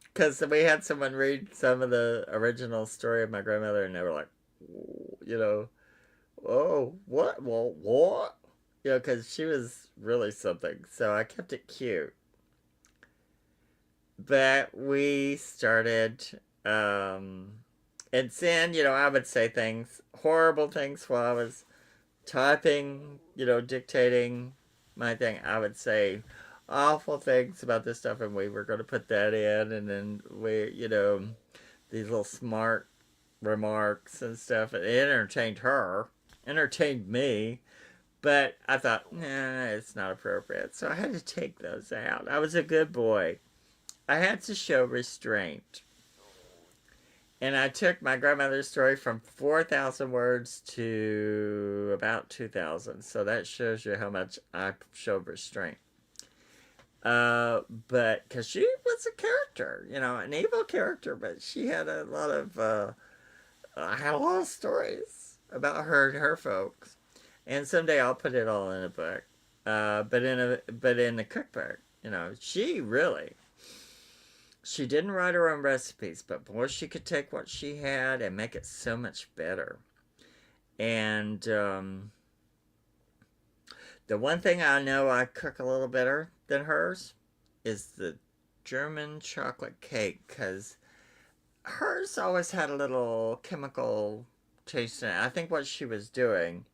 Speaker 1: because we had someone read some of the original story of my grandmother, and they were like, oh, what? Well, what? Because she was really something. So I kept it cute. But we started, and then, I would say things, horrible things while I was typing, dictating my thing. I would say awful things about this stuff, and we were going to put that in, and then these little smart remarks and stuff. It entertained her, entertained me, but I thought, nah, it's not appropriate. So I had to take those out. I was a good boy. I had to show restraint. And I took my grandmother's story from 4,000 words to about 2,000. So that shows you how much I showed restraint. But because she was a character, an evil character, but she had a lot of, I had a lot of stories about her and her folks. And someday I'll put it all in a book. But in a cookbook, she didn't write her own recipes, but boy, she could take what she had and make it so much better. And the one thing I know I cook a little better than hers is the German chocolate cake, because hers always had a little chemical taste in it. I think what she was doing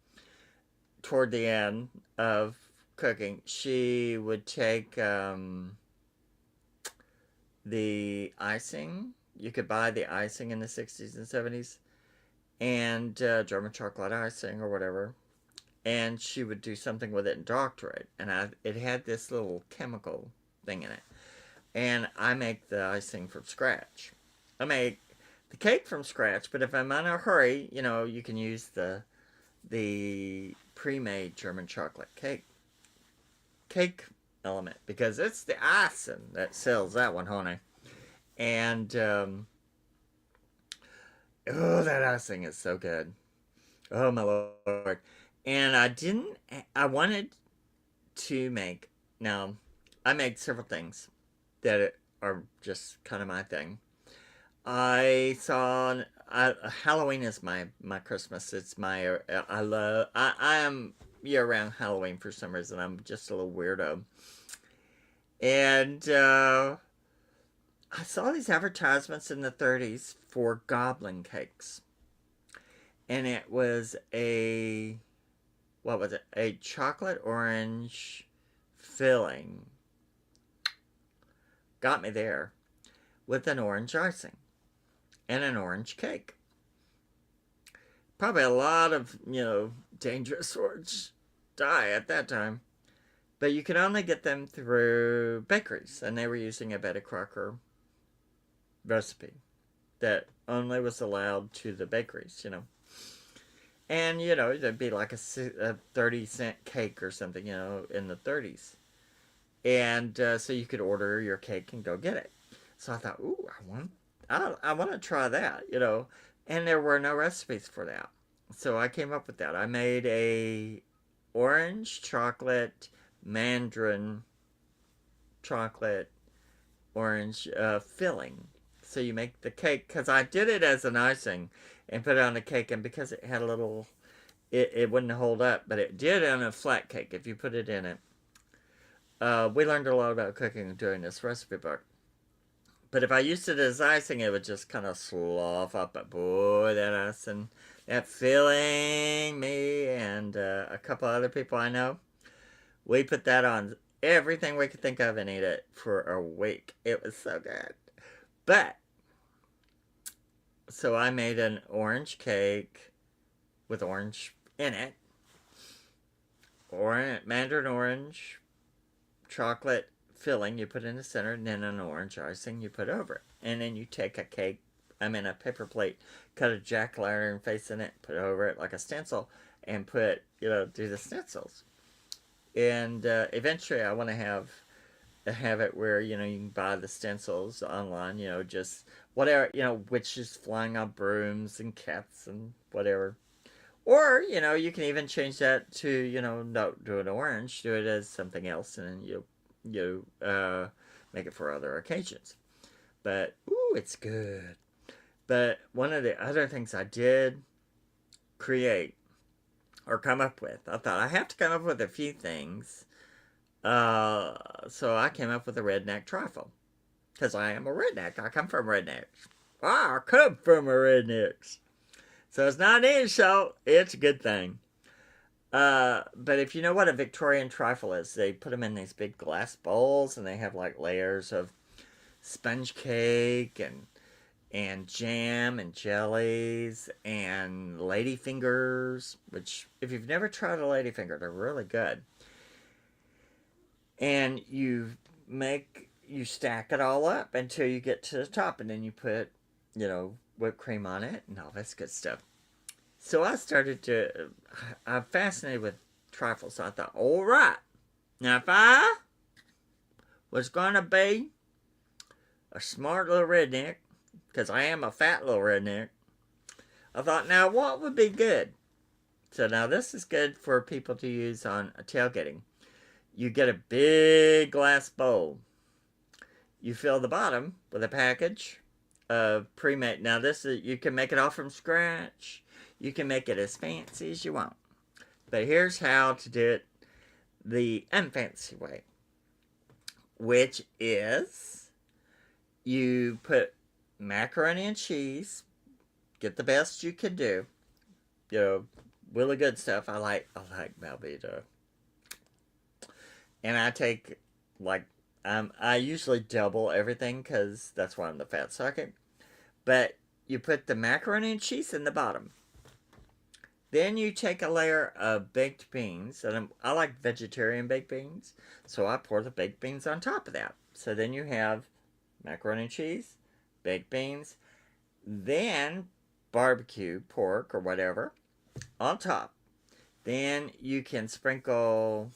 Speaker 1: toward the end of cooking, she would take the icing. You could buy the icing in the 60s and 70s, and German chocolate icing or whatever, and she would do something with it and doctor it, and it had this little chemical thing in it. And I make the icing from scratch. I make the cake from scratch, but if I'm in a hurry, you can use the pre-made German chocolate cake element, because it's the icing that sells that one, honey. And oh, that icing is so good. Oh my Lord. And I wanted to make, now I make several things that are just kind of my thing. I saw, Halloween is my Christmas. It's my, I am year-round Halloween for some reason. I'm just a little weirdo. And I saw these advertisements in the 30s for goblin cakes. and it was a, what was it? A chocolate orange filling. Got me there with an orange icing and an orange cake. Probably a lot of, dangerous orange dye at that time. But you could only get them through bakeries, and they were using a Betty Crocker recipe that only was allowed to the bakeries. And, there'd be like a 30-cent cake or something, in the 30s. And so you could order your cake and go get it. So I thought, ooh, I want to try that, And there were no recipes for that. So I came up with that. I made a orange chocolate mandarin chocolate orange filling. So you make the cake, because I did it as an icing and put it on the cake, and because it had a little, it wouldn't hold up, but it did on a flat cake if you put it in it. We learned a lot about cooking during this recipe book. But if I used it as icing, it would just kind of slough up. But boy, that icing, that filling, me and a couple other people I know, we put that on everything we could think of and ate it for a week. It was so good. But, so I made an orange cake with orange in it. Mandarin orange, chocolate filling you put in the center, and then an orange icing you put over it. And then you take a paper plate, cut a jack-o'-lantern face in it, put it over it like a stencil, and do the stencils. And eventually I want to have it where, you can buy the stencils online, just whatever, witches flying on brooms and cats and whatever. Or, you can even change that to, not do an orange, do it as something else, and then you make it for other occasions. But, ooh, it's good. But one of the other things I did create or come up with, I thought I have to come up with a few things. So I came up with a redneck trifle. Because I am a redneck. I come from rednecks. I come from a rednecks. So it's not an insult. It's a good thing. But if you know what a Victorian trifle is, they put them in these big glass bowls, and they have like layers of sponge cake and jam and jellies and ladyfingers, which if you've never tried a ladyfinger, they're really good. And you stack it all up until you get to the top, and then you put, whipped cream on it and all this good stuff. So I'm fascinated with trifles. So I thought, all right, now if I was going to be a smart little redneck, because I am a fat little redneck, I thought, now what would be good? So now this is good for people to use on tailgating. You get a big glass bowl. You fill the bottom with a package of pre-made. Now you can make it all from scratch. You can make it as fancy as you want. But here's how to do it the unfancy way, which is you put macaroni and cheese, get the best you can do. Really good stuff. I like Velveeta. And I take, I usually double everything because that's why I'm the fat sucker. But you put the macaroni and cheese in the bottom. Then you take a layer of baked beans, and I like vegetarian baked beans, so I pour the baked beans on top of that. So then you have macaroni and cheese, baked beans, then barbecue pork or whatever on top. Then you can sprinkle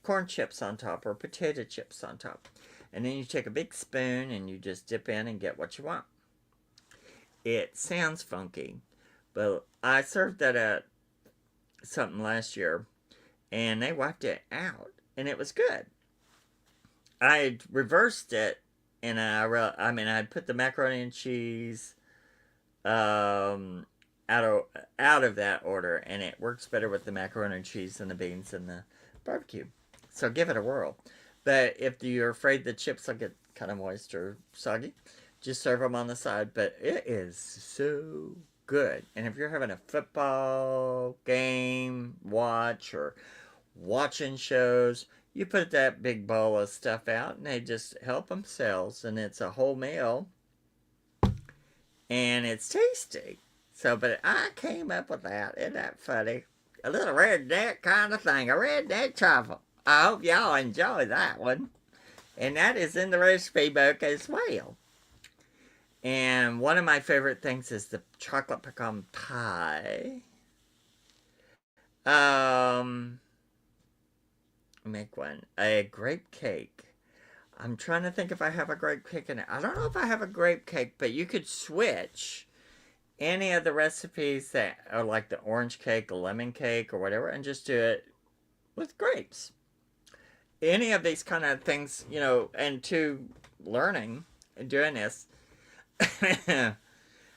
Speaker 1: corn chips on top or potato chips on top. And then you take a big spoon and you just dip in and get what you want. It sounds funky, but I served that at something last year, and they wiped it out, and it was good. I reversed it, and I put the macaroni and cheese out of that order, and it works better with the macaroni and cheese and the beans and the barbecue. So give it a whirl. But if you're afraid the chips will get kind of moist or soggy, just serve them on the side. But it is so good. And if you're having a football game watch or watching shows, you put that big bowl of stuff out and they just help themselves, and it's a whole meal and it's tasty. So, but I came up with that. Isn't that funny? A little redneck kind of thing, a redneck truffle. I hope y'all enjoy that one. And that is in the recipe book as well. And one of my favorite things is the chocolate pecan pie. Make one. A grape cake. I'm trying to think if I have a grape cake in it. I don't know if I have a grape cake, but you could switch any of the recipes that are like the orange cake, a lemon cake, or whatever, and just do it with grapes. Any of these kind of things, and to learning and doing this,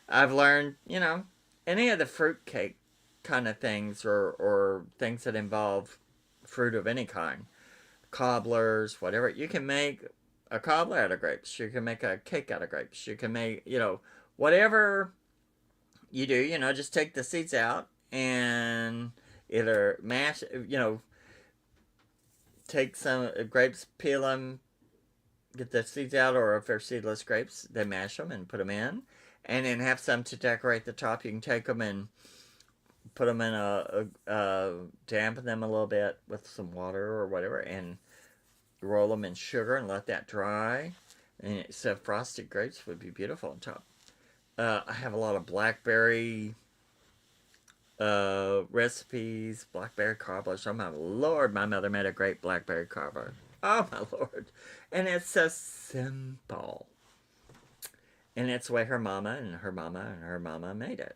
Speaker 1: I've learned, any of the fruit cake kind of things or things that involve fruit of any kind, cobblers, whatever. You can make a cobbler out of grapes. You can make a cake out of grapes. You can make, whatever you do, just take the seeds out and either mash, take some grapes, peel them, get the seeds out, or if they're seedless grapes, they mash them and put them in. And then have some to decorate the top. You can take them and put them in dampen them a little bit with some water or whatever, and roll them in sugar and let that dry. And so frosted grapes would be beautiful on top. I have a lot of blackberry recipes, blackberry cobblers. Oh my Lord, my mother made a great blackberry cobbler. Oh my Lord. And it's so simple. And it's the way her mama and her mama and her mama made it.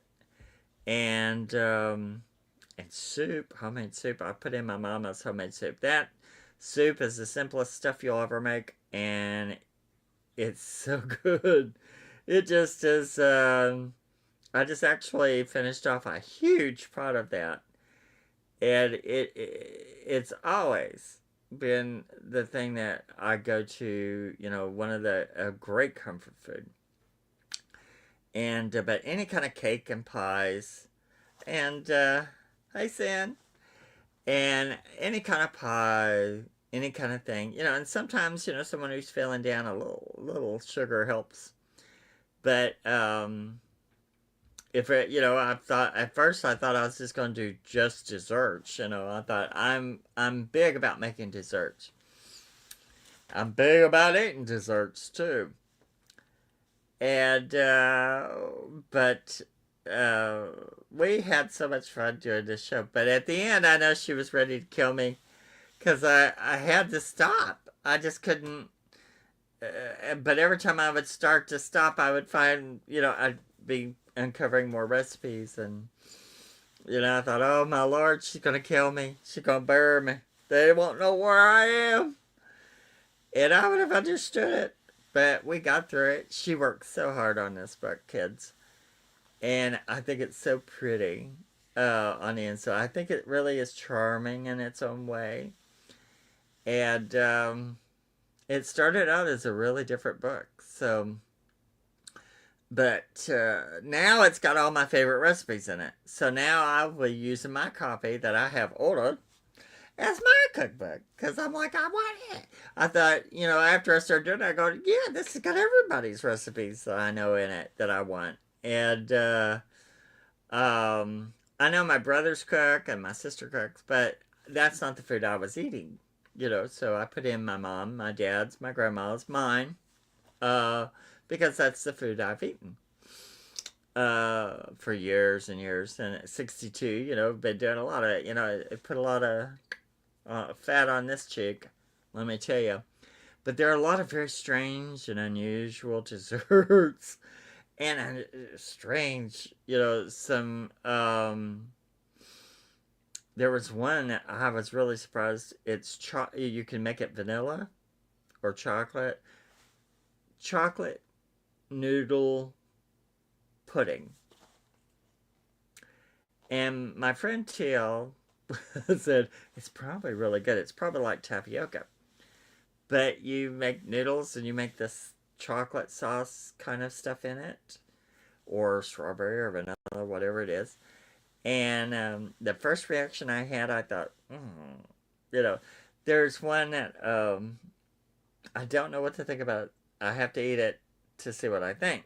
Speaker 1: And soup, homemade soup. I put in my mama's homemade soup. That soup is the simplest stuff you'll ever make, and it's so good. It just is. I just actually finished off a huge pot of that, and it's always been the thing that I go to. One of a great comfort food. And but any kind of cake and pies, and hi San, and any kind of pie, any kind of thing, and sometimes someone who's feeling down, a little sugar helps. But if it, I thought at first I thought I was just going to do just desserts. I thought I'm big about making desserts. I'm big about eating desserts too. And but we had so much fun doing this show. But at the end, I know she was ready to kill me because I had to stop. I just couldn't. But every time I would start to stop, I would find, I'd be uncovering more recipes. And, I thought, oh my Lord, she's going to kill me. She's going to bury me. They won't know where I am. And I would have understood it. But we got through it. She worked so hard on this book, kids. And I think it's so pretty on the inside. I think it really is charming in its own way. And it started out as a really different book. So, but now it's got all my favorite recipes in it. So now I'll be using my copy that I have ordered as my cookbook, because I'm like, I want it. I thought, after I started doing it, I go, yeah, this has got everybody's recipes that I know in it that I want. And I know my brothers cook and my sister cooks, but that's not the food I was eating, So I put in my mom, my dad's, my grandma's, mine, because that's the food I've eaten for years and years. And at 62, been doing a lot of, it put a lot of fat on this chick, let me tell you. But there are a lot of very strange and unusual desserts. And strange, some, there was one that I was really surprised. It's, you can make it vanilla or chocolate. Chocolate noodle pudding. And my friend Teal said, it's probably really good. It's probably like tapioca. But you make noodles and you make this chocolate sauce kind of stuff in it. or strawberry or vanilla, whatever it is. And the first reaction I had, I thought, you know, there's one that I don't know what to think about. I have to eat it to see what I think.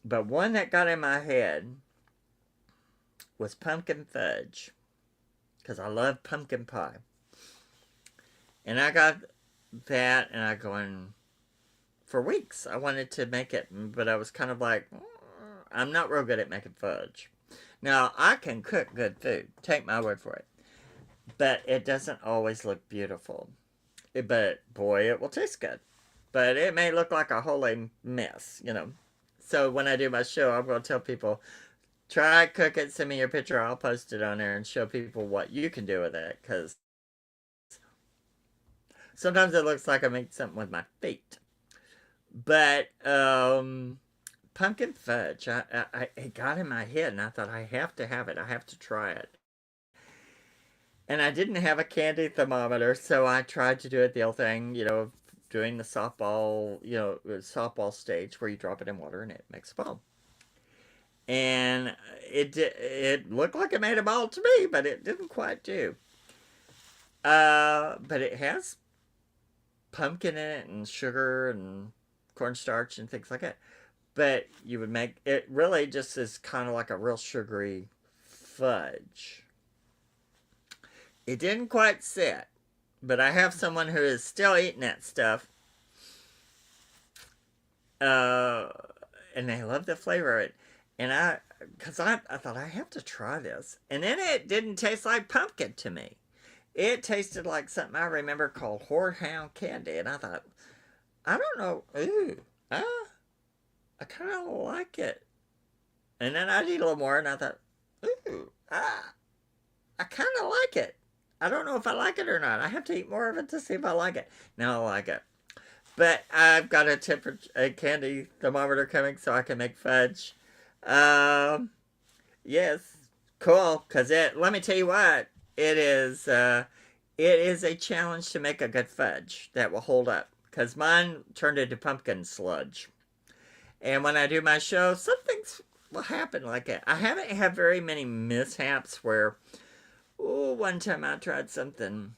Speaker 1: But one that got in my head was pumpkin fudge, because I love pumpkin pie. And I got that, and I going for weeks. I wanted to make it, but I was kind of like, I'm not real good at making fudge. Now, I can cook good food. Take my word for it. But it doesn't always look beautiful. But, boy, it will taste good. But it may look like a holy mess, you know. So when I do my show, I'm going to tell people, try, cook it, send me your picture. I'll post it on there and show people what you can do with it. Because sometimes it looks like I make something with my feet. But, pumpkin fudge, it got in my head, and I thought, I have to have it. I have to try it. And I didn't have a candy thermometer, so I tried to do it the old thing, you know, doing the softball, you know, softball stage where you drop it in water and it makes a ball. And it looked like it made a ball to me, but it didn't quite do. But it has pumpkin in it and sugar and cornstarch and things like that. But you would make it really just is kind of like a real sugary fudge. It didn't quite sit, but I have someone who is still eating that stuff. And they love the flavor of it. And I thought, I have to try this. And then it didn't taste like pumpkin to me. It tasted like something I remember called Horehound candy. And I thought, I don't know. Ooh, I kind of like it. And then I'd eat a little more and I thought, ooh, I kind of like it. I don't know if I like it or not. I have to eat more of it to see if I like it. Now I like it. But I've got a candy thermometer coming so I can make fudge. Yes, cool. Because let me tell you what, it is a challenge to make a good fudge that will hold up. Because mine turned into pumpkin sludge. And when I do my show, some things will happen like that. I haven't had very many mishaps where, oh, one time I tried something.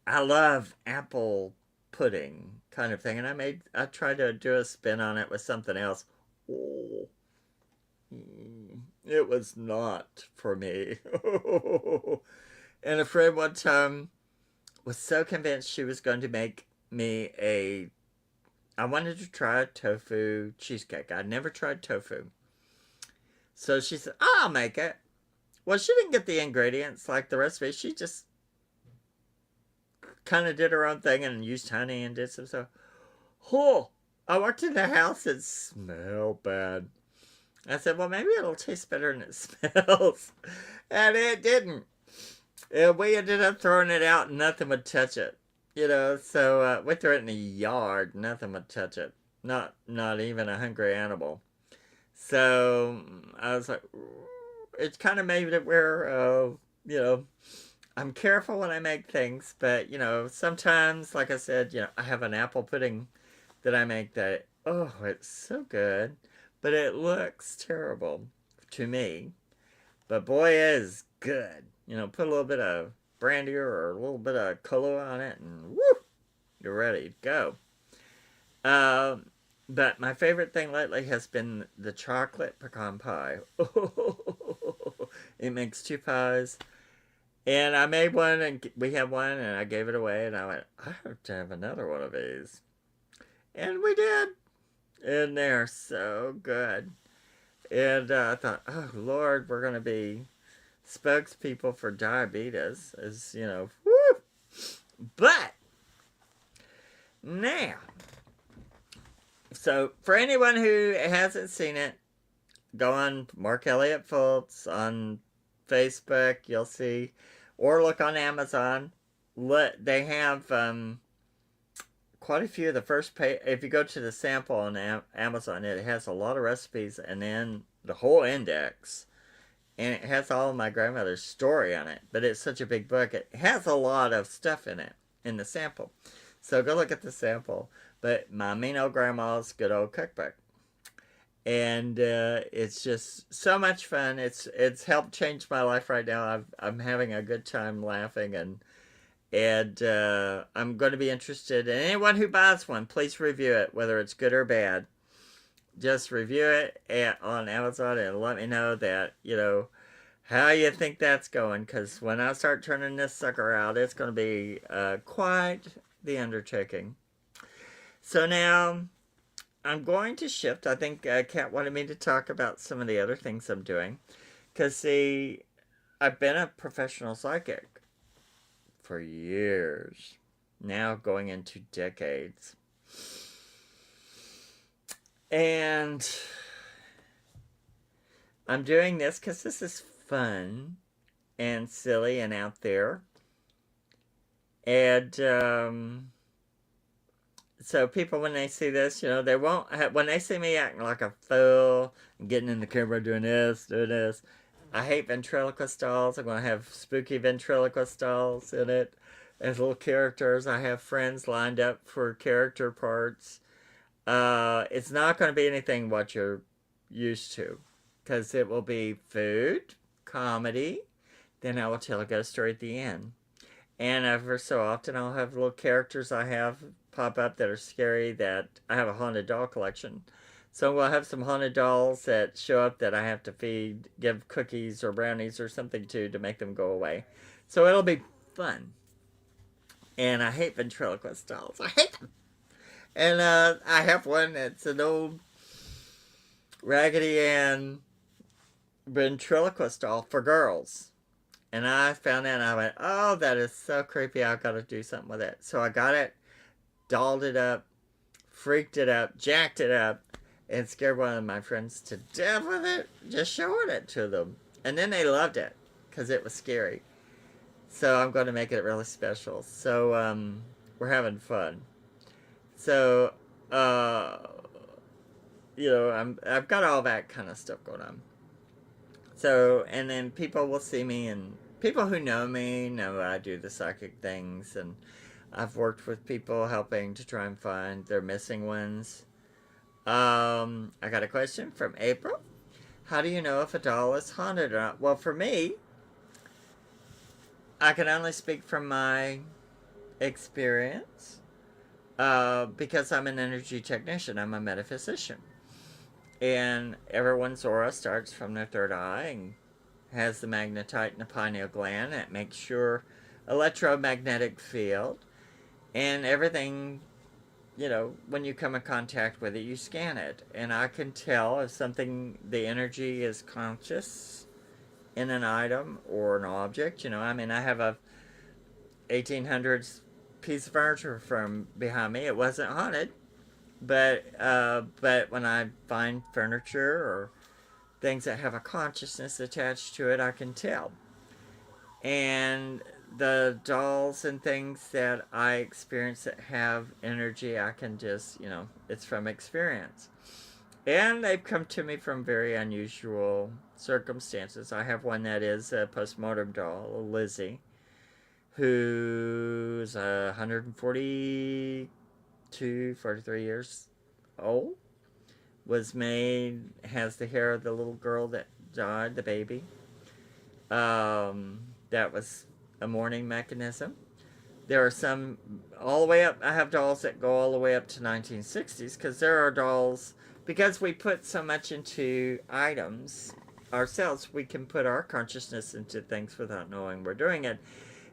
Speaker 1: I love apple pudding kind of thing. And I tried to do a spin on it with something else. Oh, it was not for me. And a friend one time was so convinced she was going to make me I wanted to try a tofu cheesecake. I'd never tried tofu. So she said, I'll make it. Well, she didn't get the ingredients like the recipe. She just kind of did her own thing and used honey and did some stuff. Oh, I walked in the house, it smelled bad. I said, well, maybe it'll taste better than it smells. And it didn't. And we ended up throwing it out and nothing would touch it. You know, so we threw it in the yard. Nothing would touch it. Not even a hungry animal. So I was like, it kind of made it where, you know, I'm careful when I make things. But, you know, sometimes, like I said, you know, I have an apple pudding that I make that, oh, it's so good. But it looks terrible to me. But boy, it is good. You know, put a little bit of brandy or a little bit of Kahlua on it, and woo, you're ready to go. But my favorite thing lately has been the chocolate pecan pie. It makes two pies. And I made one, and we had one, and I gave it away, and I went, I have to have another one of these. And we did. And they're so good. And I thought, oh, Lord, we're going to be spokespeople for diabetes, as you know. Woo! But now, so for anyone who hasn't seen it, go on Mark Elliot Fults on Facebook. You'll see, or look on Amazon. They have quite a few of the first page. If you go to the sample on Amazon, it has a lot of recipes, and then the whole index. And it has all of my grandmother's story on it. But it's such a big book. It has a lot of stuff in it, in the sample. So go look at the sample. But my mean old grandma's good old cookbook. and it's just so much fun. It's helped change my life right now. I'm having a good time laughing, and I'm going to be interested in anyone who buys one. Please review it, whether it's good or bad. Just review it on Amazon and let me know that how you think that's going. Because when I start turning this sucker out, it's going to be quite the undertaking. So now I'm going to shift. I think Kat wanted me to talk about some of the other things I'm doing. Because, see, I've been a professional psychic for years. Now going into decades. And I'm doing this because this is fun and silly and out there. And so people, when they see this, they won't have, when they see me acting like a fool and getting in the camera doing this. I hate ventriloquist dolls. I'm going to have spooky ventriloquist dolls in it as little characters. I have friends lined up for character parts. It's not going to be anything what you're used to, because it will be food, comedy, then I will tell a ghost story at the end. And ever so often I'll have little characters I have pop up that are scary. That I have a haunted doll collection. So we'll have some haunted dolls that show up that I have to feed, give cookies or brownies or something to make them go away. So it'll be fun. And I hate ventriloquist dolls. I hate them. And I have one that's an old Raggedy Ann ventriloquist doll for girls. And I found that and I went, oh, that is so creepy. I've got to do something with it. So I got it, dolled it up, freaked it up, jacked it up, and scared one of my friends to death with it, just showing it to them. And then they loved it because it was scary. So I'm going to make it really special. So we're having fun. So, I've got all that kind of stuff going on. So, and then people will see me, and people who know me know I do the psychic things, and I've worked with people helping to try and find their missing ones. I got a question from April. How do you know if a doll is haunted or not? Well, for me, I can only speak from my experience. Because I'm an energy technician, I'm a metaphysician. And everyone's aura starts from their third eye and has the magnetite in the pineal gland. That makes your electromagnetic field. And everything, when you come in contact with it, you scan it. And I can tell if something, the energy is conscious in an item or an object. I have a 1800s piece of furniture from behind me. It wasn't haunted, but when I find furniture or things that have a consciousness attached to it, I can tell. And the dolls and things that I experience that have energy, I can just, it's from experience. And they've come to me from very unusual circumstances. I have one that is a postmortem doll, Lizzie, who's 43 years old, was made, has the hair of the little girl that died, the baby. That was a mourning mechanism. There are some all the way up. I have dolls that go all the way up to 1960s, because there are dolls, because we put so much into items ourselves, we can put our consciousness into things without knowing we're doing it.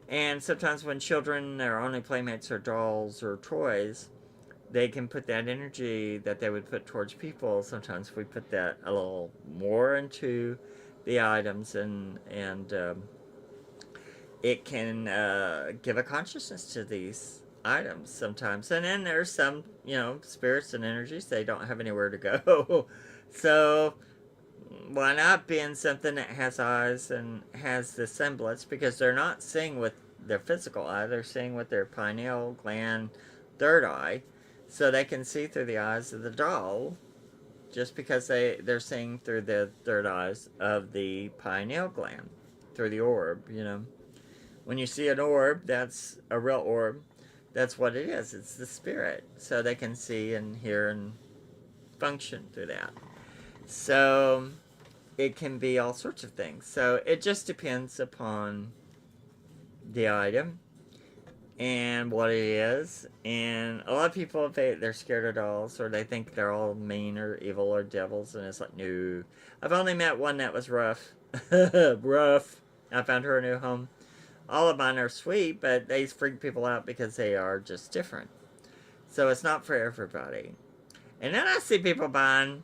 Speaker 1: And sometimes when children, their only playmates are dolls or toys, they can put that energy that they would put towards people. Sometimes we put that a little more into the items, and it can give a consciousness to these items sometimes. And then there's some, spirits and energies, they don't have anywhere to go. So why not be in something that has eyes and has the semblance? Because they're not seeing with their physical eye, they're seeing with their pineal gland third eye. So they can see through the eyes of the doll, just because they're seeing through the third eyes of the pineal gland, through the orb. When you see an orb, that's a real orb. That's what it is. It's the spirit. So they can see and hear and function through that. So it can be all sorts of things. So it just depends upon the item and what it is. And a lot of people, they're scared of dolls, or they think they're all mean or evil or devils, and it's like, no. I've only met one that was rough. Rough. I found her a new home. All of mine are sweet, but they freak people out because they are just different. So it's not for everybody. And then I see people buying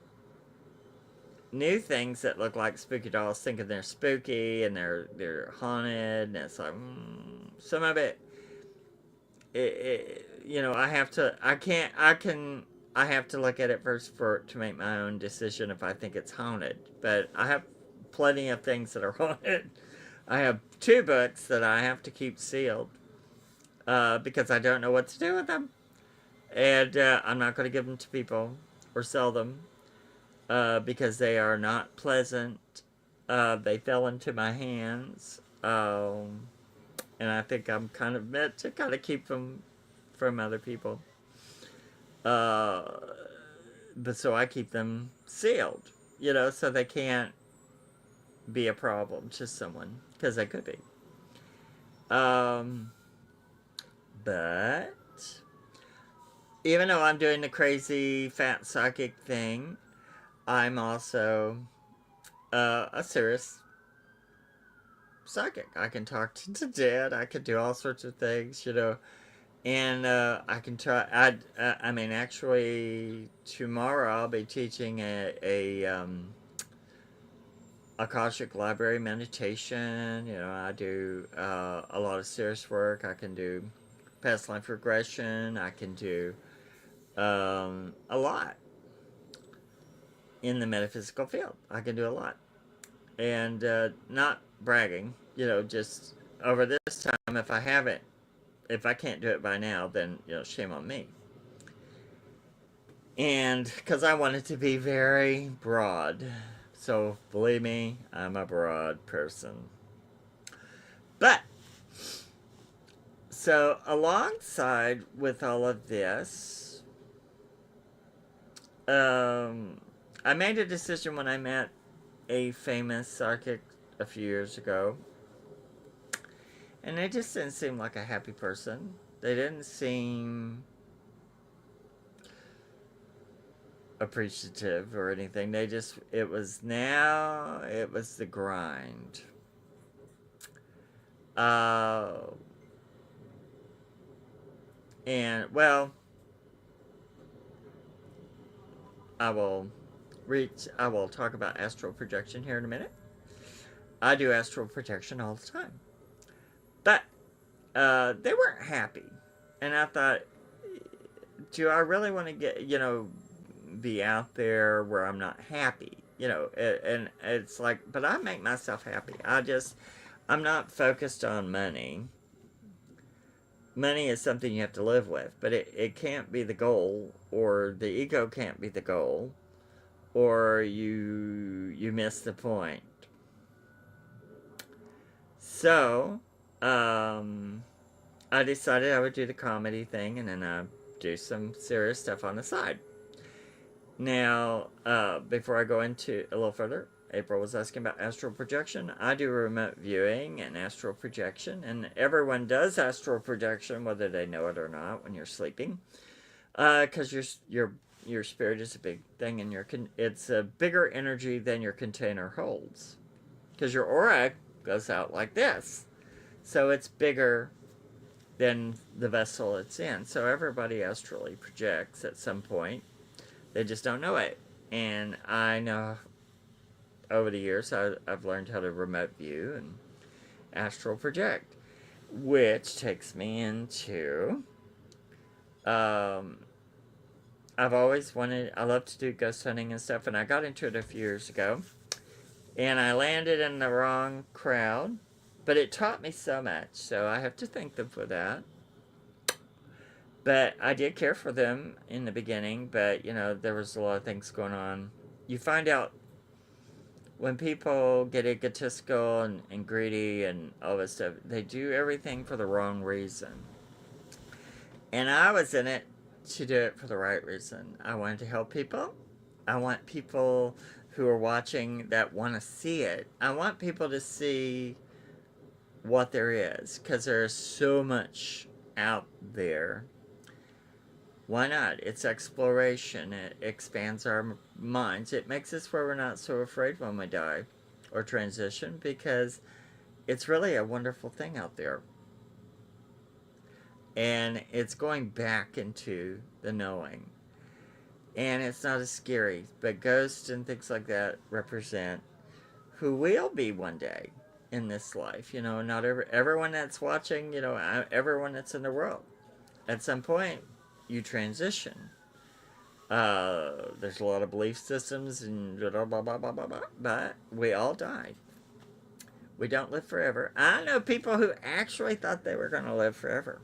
Speaker 1: new things that look like spooky dolls, thinking they're spooky and they're haunted, and it's like, some of it, I have to, I have to look at it first to make my own decision if I think it's haunted. But I have plenty of things that are haunted. I have 2 books that I have to keep sealed because I don't know what to do with them, and I'm not going to give them to people or sell them because they are not pleasant. They fell into my hands, and I think I'm kind of meant to kind of keep them from other people. But so I keep them sealed, so they can't be a problem to someone, because they could be. But even though I'm doing the crazy fat psychic thing, I'm also a serious psychic. I can talk to the dead. I can do all sorts of things, and I can try. I mean, actually, tomorrow I'll be teaching a Akashic Library meditation. I do a lot of serious work. I can do past life regression. I can do a lot in the metaphysical field. I can do a lot. And not bragging, just over this time, if I can't do it by now, then, shame on me. And because I want it to be very broad. So, believe me, I'm a broad person. But, so alongside with all of this, I made a decision when I met a famous psychic a few years ago, and they just didn't seem like a happy person. They didn't seem appreciative or anything. It was the grind. And, well, I will talk about astral projection here in a minute. I do astral projection all the time. But they weren't happy. And I thought, do I really want to get, be out there where I'm not happy? And it's like, but I make myself happy. I'm not focused on money. Money is something you have to live with, but it can't be the goal, or the ego can't be the goal, or you miss the point. So, I decided I would do the comedy thing, and then I do some serious stuff on the side. Now, before I go into a little further, April was asking about astral projection. I do remote viewing and astral projection, and everyone does astral projection, whether they know it or not, when you're sleeping, because your spirit is a big thing, and it's a bigger energy than your container holds, because your aura goes out like this, so it's bigger than the vessel it's in. So everybody astrally projects at some point. They just don't know it. And I know over the years I've learned how to remote view and astral project, which takes me into I love to do ghost hunting and stuff, and I got into it a few years ago, and I landed in the wrong crowd, but it taught me so much, so I have to thank them for that. But I did care for them in the beginning, but, there was a lot of things going on. You find out when people get egotistical and greedy and all this stuff, they do everything for the wrong reason. And I was in it to do it for the right reason. I wanted to help people. I want people who are watching that want to see it. I want people to see what there is, because there's so much out there. Why not? It's exploration. It expands our minds. It makes us where we're not so afraid when we die or transition, because it's really a wonderful thing out there. And it's going back into the knowing. And it's not as scary, but ghosts and things like that represent who we'll be one day in this life. Not everyone that's watching, everyone that's in the world. At some point, you transition. There's a lot of belief systems and blah, blah, blah, blah, blah, blah, but we all die. We don't live forever. I know people who actually thought they were going to live forever.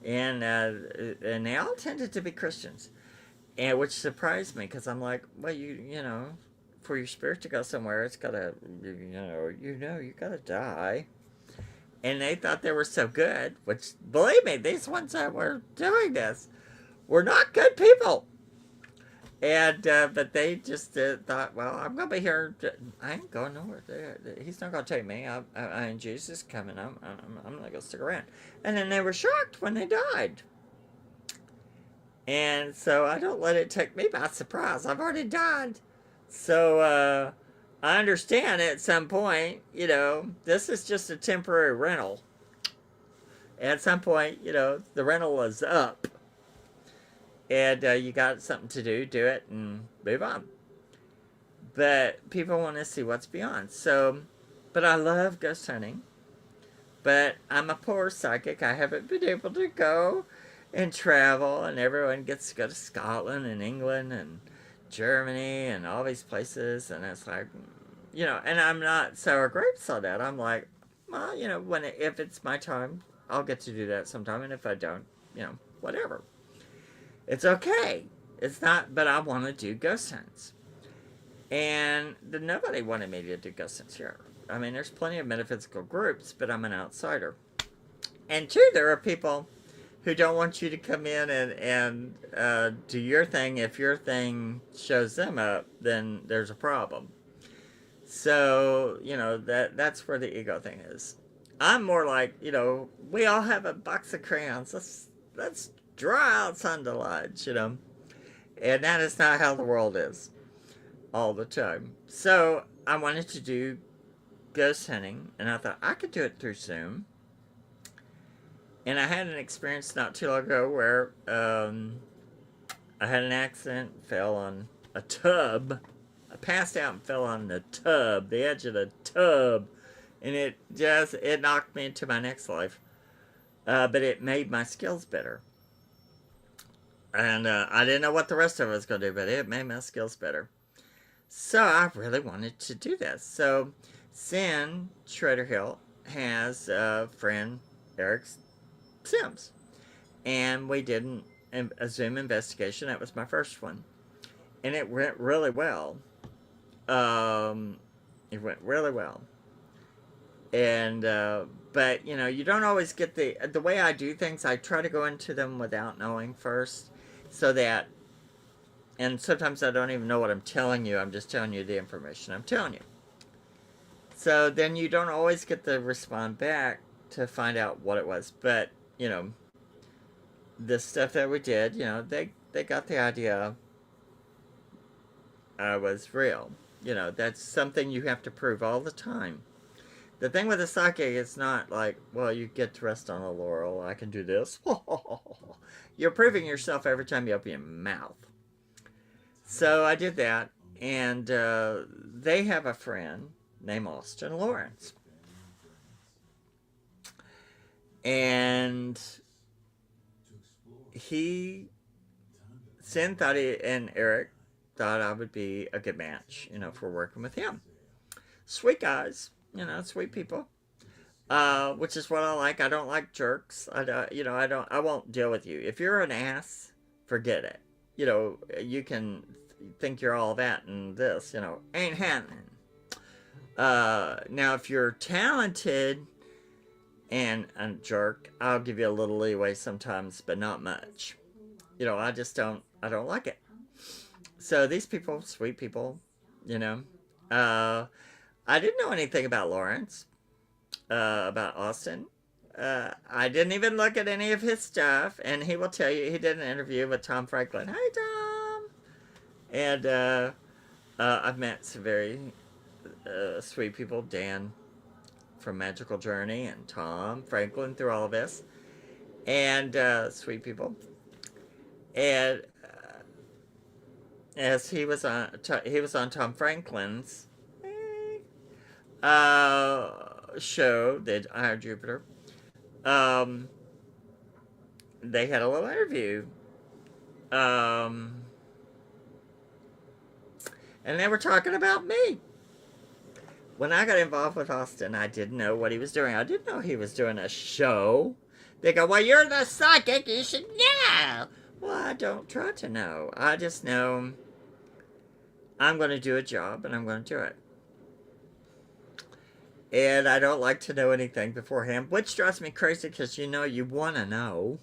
Speaker 1: And they all tended to be Christians. And which surprised me, because I'm like, well, for your spirit to go somewhere, it's gotta, you gotta die. And they thought they were so good, which, believe me, these ones that were doing this were not good people. And but they just thought, well, I'm gonna be here. I ain't going nowhere. He's not gonna take me. I Jesus is coming. I'm not gonna stick around. And then they were shocked when they died. And so I don't let it take me by surprise. I've already died. So I understand at some point, this is just a temporary rental. At some point, the rental is up. And you got something to do it, and move on. But people want to see what's beyond. So, but I love ghost hunting. But I'm a poor psychic. I haven't been able to go and travel, and everyone gets to go to Scotland and England and Germany and all these places, and it's like, and I'm not sour grapes on that. I'm like, well, if it's my time, I'll get to do that sometime, and if I don't, whatever. It's okay. It's not, but I want to do ghost hunts. And nobody wanted me to do ghost hunts here. I mean, there's plenty of metaphysical groups, but I'm an outsider. And two, there are people who don't want you to come in and do your thing. If your thing shows them up, then there's a problem. So, that's where the ego thing is. I'm more like, we all have a box of crayons. Let's draw out sun delights, And that is not how the world is all the time. So I wanted to do ghost hunting, and I thought I could do it through Zoom. And I had an experience not too long ago where I had an accident, fell on a tub. I passed out and fell on the tub, the edge of the tub, and it knocked me into my next life. But it made my skills better. And I didn't know what the rest of it was going to do, but it made my skills better. So I really wanted to do this. So Sin Schroeder Hill has a friend, Eric Sims. And we did a Zoom investigation. That was my first one. And it went really well. It went really well. And, but, you don't always get the way I do things, I try to go into them without knowing first. So that, and sometimes I don't even know what I'm telling you. I'm just telling you the information I'm telling you. So then you don't always get to respond back to find out what it was. But, the stuff that we did, they got the idea I was real. That's something you have to prove all the time. The thing with a psychic is not like, well, you get to rest on a laurel. I can do this. You're proving yourself every time you open your mouth. So I did that, and they have a friend named Austin Lawrence. And Sin thought and Eric thought I would be a good match, for working with him. Sweet guys, sweet people. Which is what I like. I don't like jerks. I won't deal with you. If you're an ass, forget it. You can think you're all that and this, ain't happening. Now if you're talented and a jerk, I'll give you a little leeway sometimes, but not much. I don't like it. So these people, sweet people, you know. Uh, I didn't know anything about Lawrence, about Austin. I didn't even look at any of his stuff, and he will tell you he did an interview with Tom Franklin. Hi, Tom. And I've met some very sweet people, Dan from Magical Journey, and Tom Franklin through all of this, and sweet people. And as he was on Tom Franklin's show, the Higher Jupiter. Um, they had a little interview. Um, and they were talking about me. When I got involved with Austin, I didn't know what he was doing. I didn't know he was doing a show. They go, well, you're the psychic. You should know. Well, I don't try to know. I just know I'm going to do a job and I'm going to do it. And I don't like to know anything beforehand, which drives me crazy because you want to know.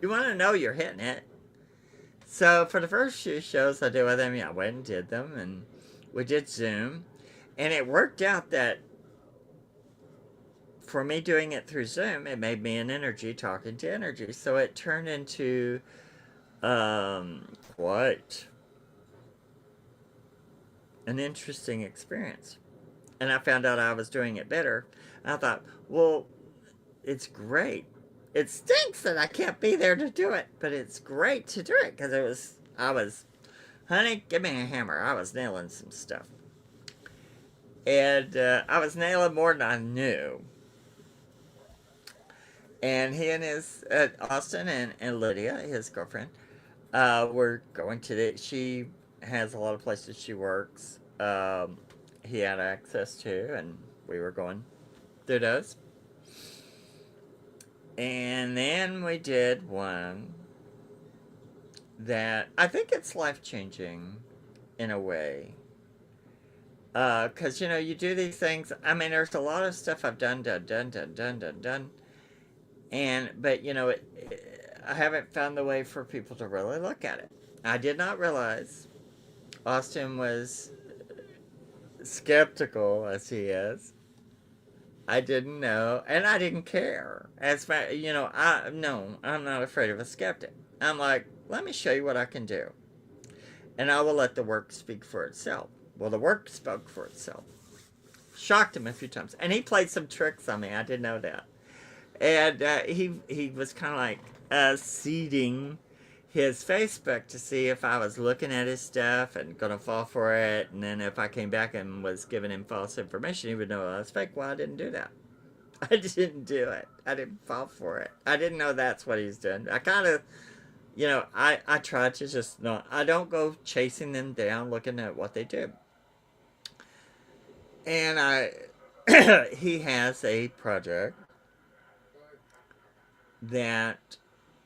Speaker 1: You want to know you're hitting it. So for the first few shows I did with him, I went and did them, and we did Zoom. And it worked out that for me doing it through Zoom, it made me an energy talking to energy. So it turned into quite an interesting experience. And I found out I was doing it better. And I thought, well, it's great. It stinks that I can't be there to do it, but it's great to do it because honey, give me a hammer. I was nailing some stuff. And I was nailing more than I knew. And he and his, Austin and Lydia, his girlfriend, were going to she has a lot of places she works. He had access to, and we were going through those. And then we did one that I think it's life-changing in a way. Because, you do these things. I mean, there's a lot of stuff I've done. But, I haven't found the way for people to really look at it. I did not realize Austin was skeptical as he is. I didn't know, and I didn't care. I'm not afraid of a skeptic. I'm like, let me show you what I can do, and I will let the work speak for itself. Well, the work spoke for itself. Shocked him a few times, and he played some tricks on me. I didn't know that, and he was kind of like seeding his Facebook to see if I was looking at his stuff and gonna fall for it, and then if I came back and was giving him false information, he would know I was fake. Well, I didn't do that. I didn't do it. I didn't fall for it. I didn't know that's what he's doing. I kind of, I try to just not. I don't go chasing them down, looking at what they do. And he has a project that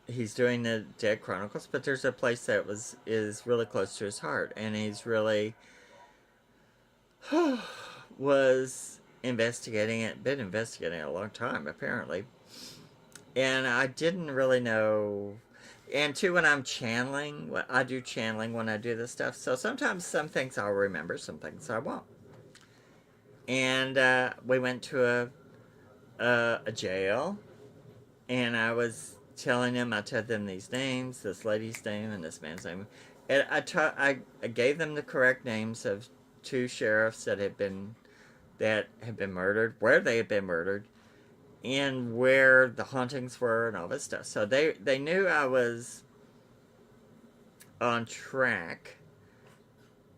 Speaker 1: he's doing the Dead Chronicles, but there's a place that is really close to his heart, and he's really was investigating it, been investigating it a long time apparently, and I didn't really know. And too, when I'm channeling, I do channeling when I do this stuff, so sometimes some things I'll remember, some things I won't. And we went to a jail, and I was telling them, I told them these names, this lady's name and this man's name. And I gave them the correct names of two sheriffs that had been murdered, where they had been murdered, and where the hauntings were and all this stuff. So they knew I was on track,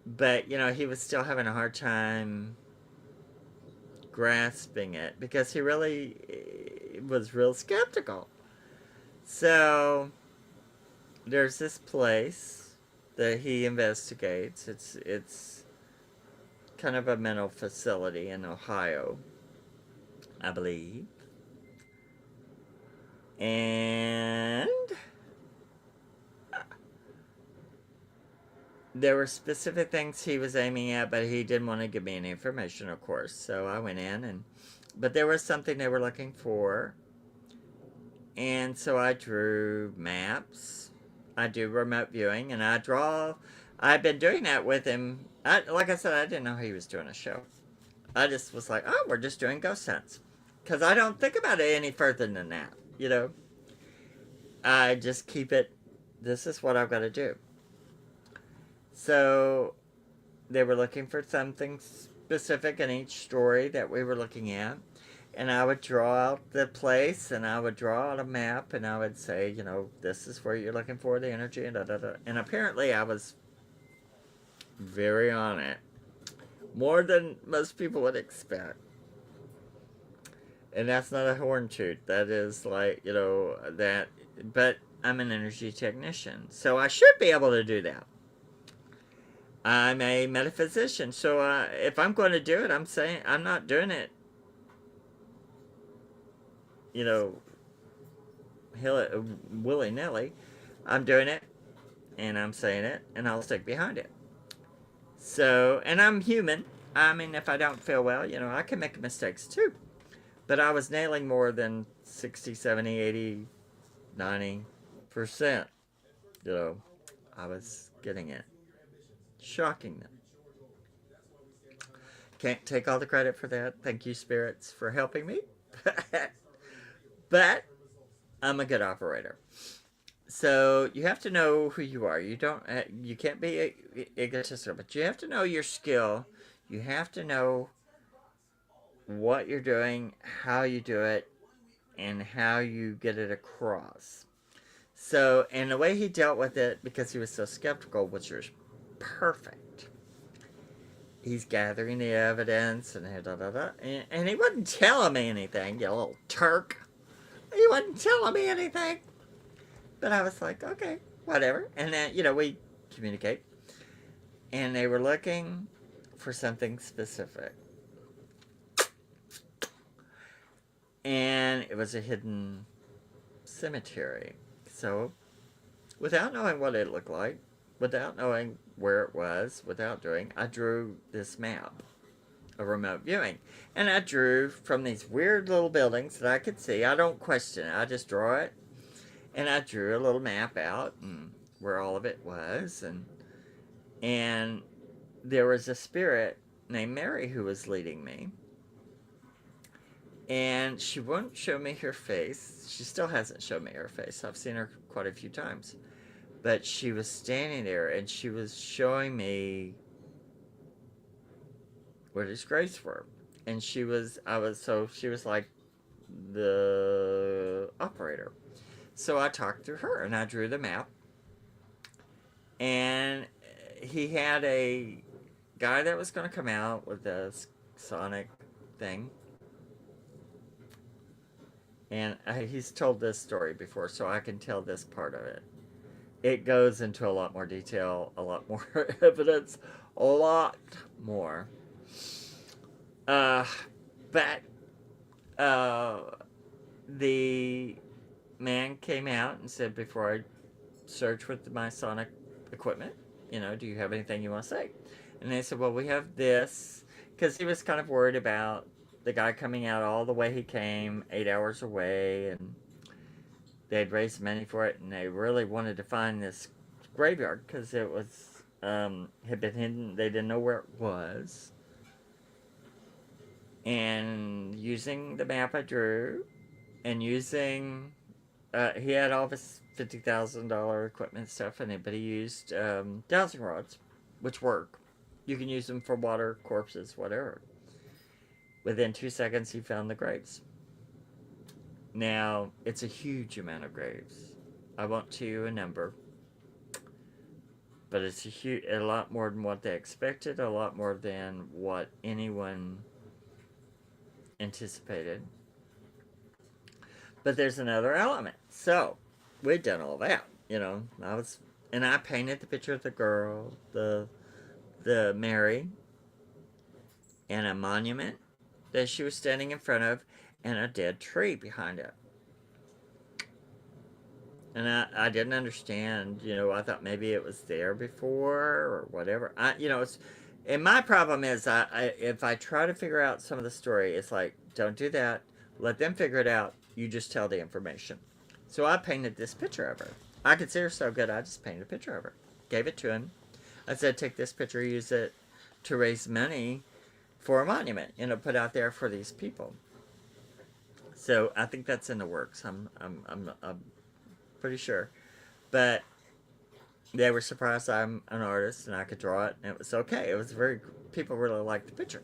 Speaker 1: but he was still having a hard time grasping it because he really was real skeptical. So there's this place that he investigates. It's kind of a mental facility in Ohio, I believe. And there were specific things he was aiming at, but he didn't want to give me any information, of course. So I went in, but there was something they were looking for. And so I drew maps. I do remote viewing, and I draw I've been doing that with him. Like I said, I didn't know he was doing a show. I just was like, oh, we're just doing ghost hunts. Because I don't think about it any further than that. You know, I just keep it, this is what I've got to do. So they were looking for something specific in each story that we were looking at. And I would draw out the place and I would draw out a map and I would say, you know, this is where you're looking for the energy and da da da. And apparently I was very on it. More than most people would expect. And that's not a horn toot. That is like, you know, that. But I'm an energy technician. So I should be able to do that. I'm a metaphysician. So if I'm going to do it, I'm saying I'm not doing it, you know, willy-nilly. I'm doing it and I'm saying it and I'll stick behind it. So, and I'm human. I mean, if I don't feel well, you know, I can make mistakes too. But I was nailing more than 60, 70, 80, 90%. You know, I was getting it. Shocking them. Can't take all the credit for that. Thank you, spirits, for helping me. But I'm a good operator. So you have to know who you are. You can't be egotistical, but you have to know your skill. You have to know what you're doing, how you do it, and how you get it across. So, and the way he dealt with it, because he was so skeptical, was just perfect. He's gathering the evidence and da da da, and he wasn't telling me anything, you little Turk. He wasn't telling me anything. But I was like, okay, whatever. And then, you know, we communicate. And they were looking for something specific. And it was a hidden cemetery. So, without knowing what it looked like, without knowing where it was, I drew this map, a remote viewing. And I drew from these weird little buildings that I could see. I don't question it, I just draw it. And I drew a little map out and where all of it was. And there was a spirit named Mary who was leading me. And she wouldn't show me her face. She still hasn't shown me her face. I've seen her quite a few times. But she was standing there and she was showing me where these graves were. And she was like the operator. So I talked to her and I drew the map. And he had a guy that was going to come out with a sonic thing. And he's told this story before, so I can tell this part of it. It goes into a lot more detail, a lot more evidence, a lot more. But the man came out and said, before I search with my sonic equipment, you know, do you have anything you want to say? And they said, well, we have this, because he was kind of worried about the guy coming out all the way he came, 8 hours away, and they'd raised money for it, and they really wanted to find this graveyard because it was had been hidden. They didn't know where it was. And using the map I drew, and using he had all of his $50,000 equipment stuff in it, but he used dowsing rods, which work. You can use them for water, corpses, whatever. Within 2 seconds, he found the graves. Now, it's a huge amount of graves. I won't tell you a number, but it's a lot more than what they expected, a lot more than what anyone anticipated. But there's another element. So, we'd done all that, you know. I painted the picture of the girl, the Mary, and a monument that she was standing in front of, and a dead tree behind it. And I didn't understand, you know, I thought maybe it was there before or whatever. And my problem is, if I try to figure out some of the story, it's like, don't do that. Let them figure it out. You just tell the information. So I painted this picture of her. I could see her so good, I just painted a picture of her. Gave it to him. I said, take this picture, use it to raise money for a monument, put out there for these people. So I think that's in the works. I'm pretty sure. But they were surprised I'm an artist and I could draw it, and it was okay. It was people really liked the picture.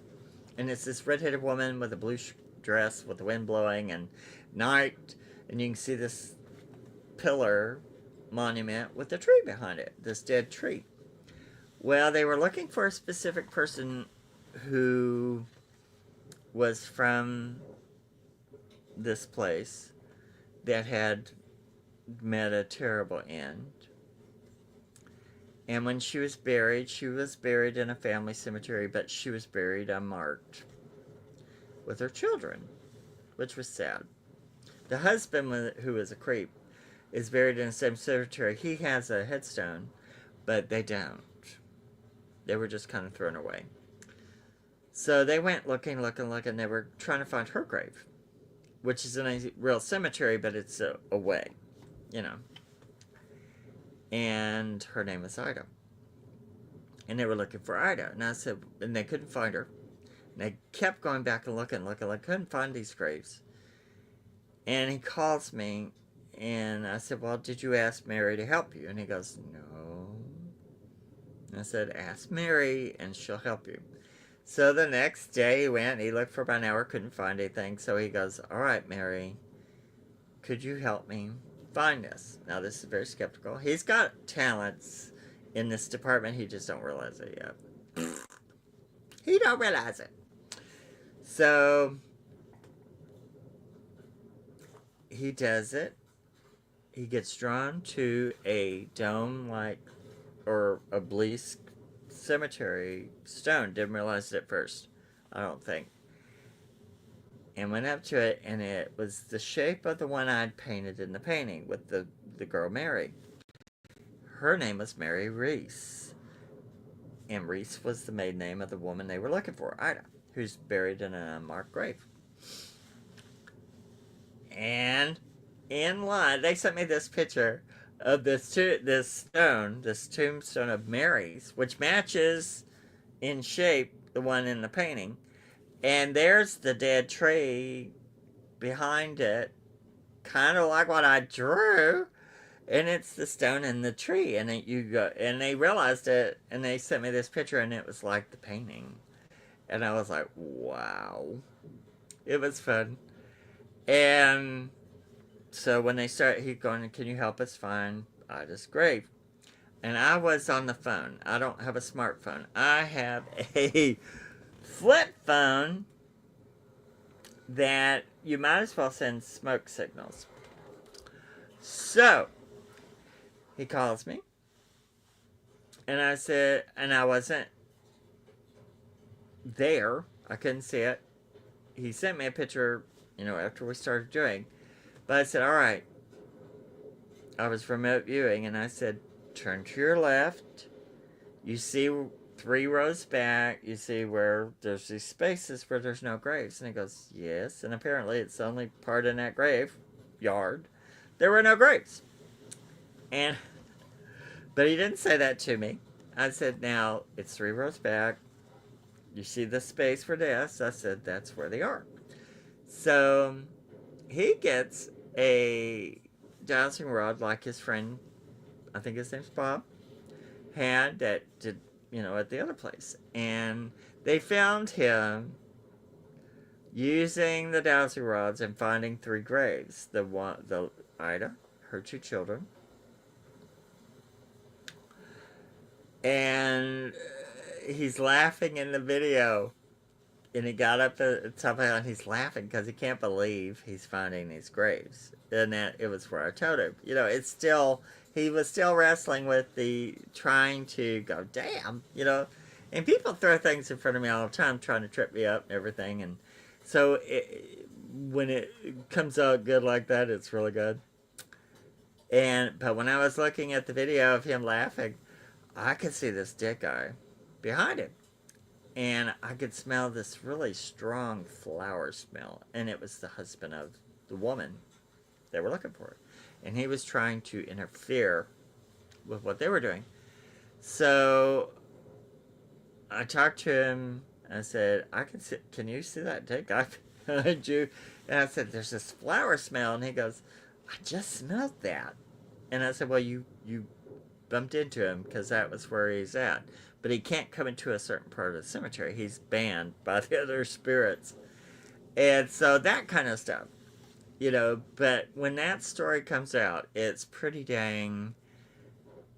Speaker 1: And it's this redheaded woman with a blue dress with the wind blowing and night, and you can see this pillar monument with a tree behind it, this dead tree. Well, they were looking for a specific person who was from this place that had met a terrible end. And when she was buried in a family cemetery, but she was buried unmarked with her children, which was sad. The husband, who was a creep, is buried in the same cemetery. He has a headstone, but they don't. They were just kind of thrown away. So they went looking. They were trying to find her grave, which is in a real cemetery, but it's away, And her name was Ida. And they were looking for Ida. And I said, and they couldn't find her. And they kept going back and looking, couldn't find these graves. And he calls me, and I said, well, did you ask Mary to help you? And he goes, no. And I said, ask Mary, and she'll help you. So the next day he went, he looked for about an hour, couldn't find anything. So he goes, all right, Mary, could you help me find this? Now, this is very skeptical. He's got talents in this department. He just don't realize it yet. He don't realize it. So he does it. He gets drawn to a dome-like or obelisk cemetery stone. Didn't realize it at first, I don't think. And went up to it, and it was the shape of the one I'd painted in the painting with the girl Mary. Her name was Mary Reese. And Reese was the maiden name of the woman they were looking for, Ida, who's buried in an unmarked grave. And in line, they sent me this picture of this tombstone of Mary's, which matches in shape the one in the painting. And there's the dead tree behind it, kind of like what I drew. And it's the stone in the tree, and and they realized it, and they sent me this picture, and it was like the painting. And I was like, wow. It was fun. And so when they started, he going, can you help us find Ida's grave? And I was on the phone. I don't have a smartphone. I have a flip phone that you might as well send smoke signals. So he calls me, and I said, and I wasn't there. I couldn't see it. He sent me a picture, after we started doing. But I said, all right. I was remote viewing, and I said, turn to your left. You see 3 rows back. You see where there's these spaces where there's no graves. And he goes, yes. And apparently it's the only part in that graveyard. There were no graves. But he didn't say that to me. I said, now, it's 3 rows back. You see the space for this? I said, that's where they are. So he gets a dowsing rod like his friend, I think his name's Bob, had that did, at the other place. And they found him using the dowsing rods and finding 3 graves. The Ida, her 2 children, and he's laughing in the video. And he got up at the top of the hill, and he's laughing because he can't believe he's finding these graves. And that it was where I told him. It's still, he was still wrestling with trying to go, damn, And people throw things in front of me all the time, trying to trip me up and everything. And so when it comes out good like that, it's really good. But when I was looking at the video of him laughing, I could see this dead guy behind him. And I could smell this really strong flower smell. And it was the husband of the woman they were looking for. And he was trying to interfere with what they were doing. So I talked to him. I said, "I can see. Can you see that dick I behind you?" And I said, "There's this flower smell." And he goes, "I just smelled that." And I said, "Well, you bumped into him because that was where he's at. But he can't come into a certain part of the cemetery. He's banned by the other spirits." And so that kind of stuff, But when that story comes out, it's pretty dang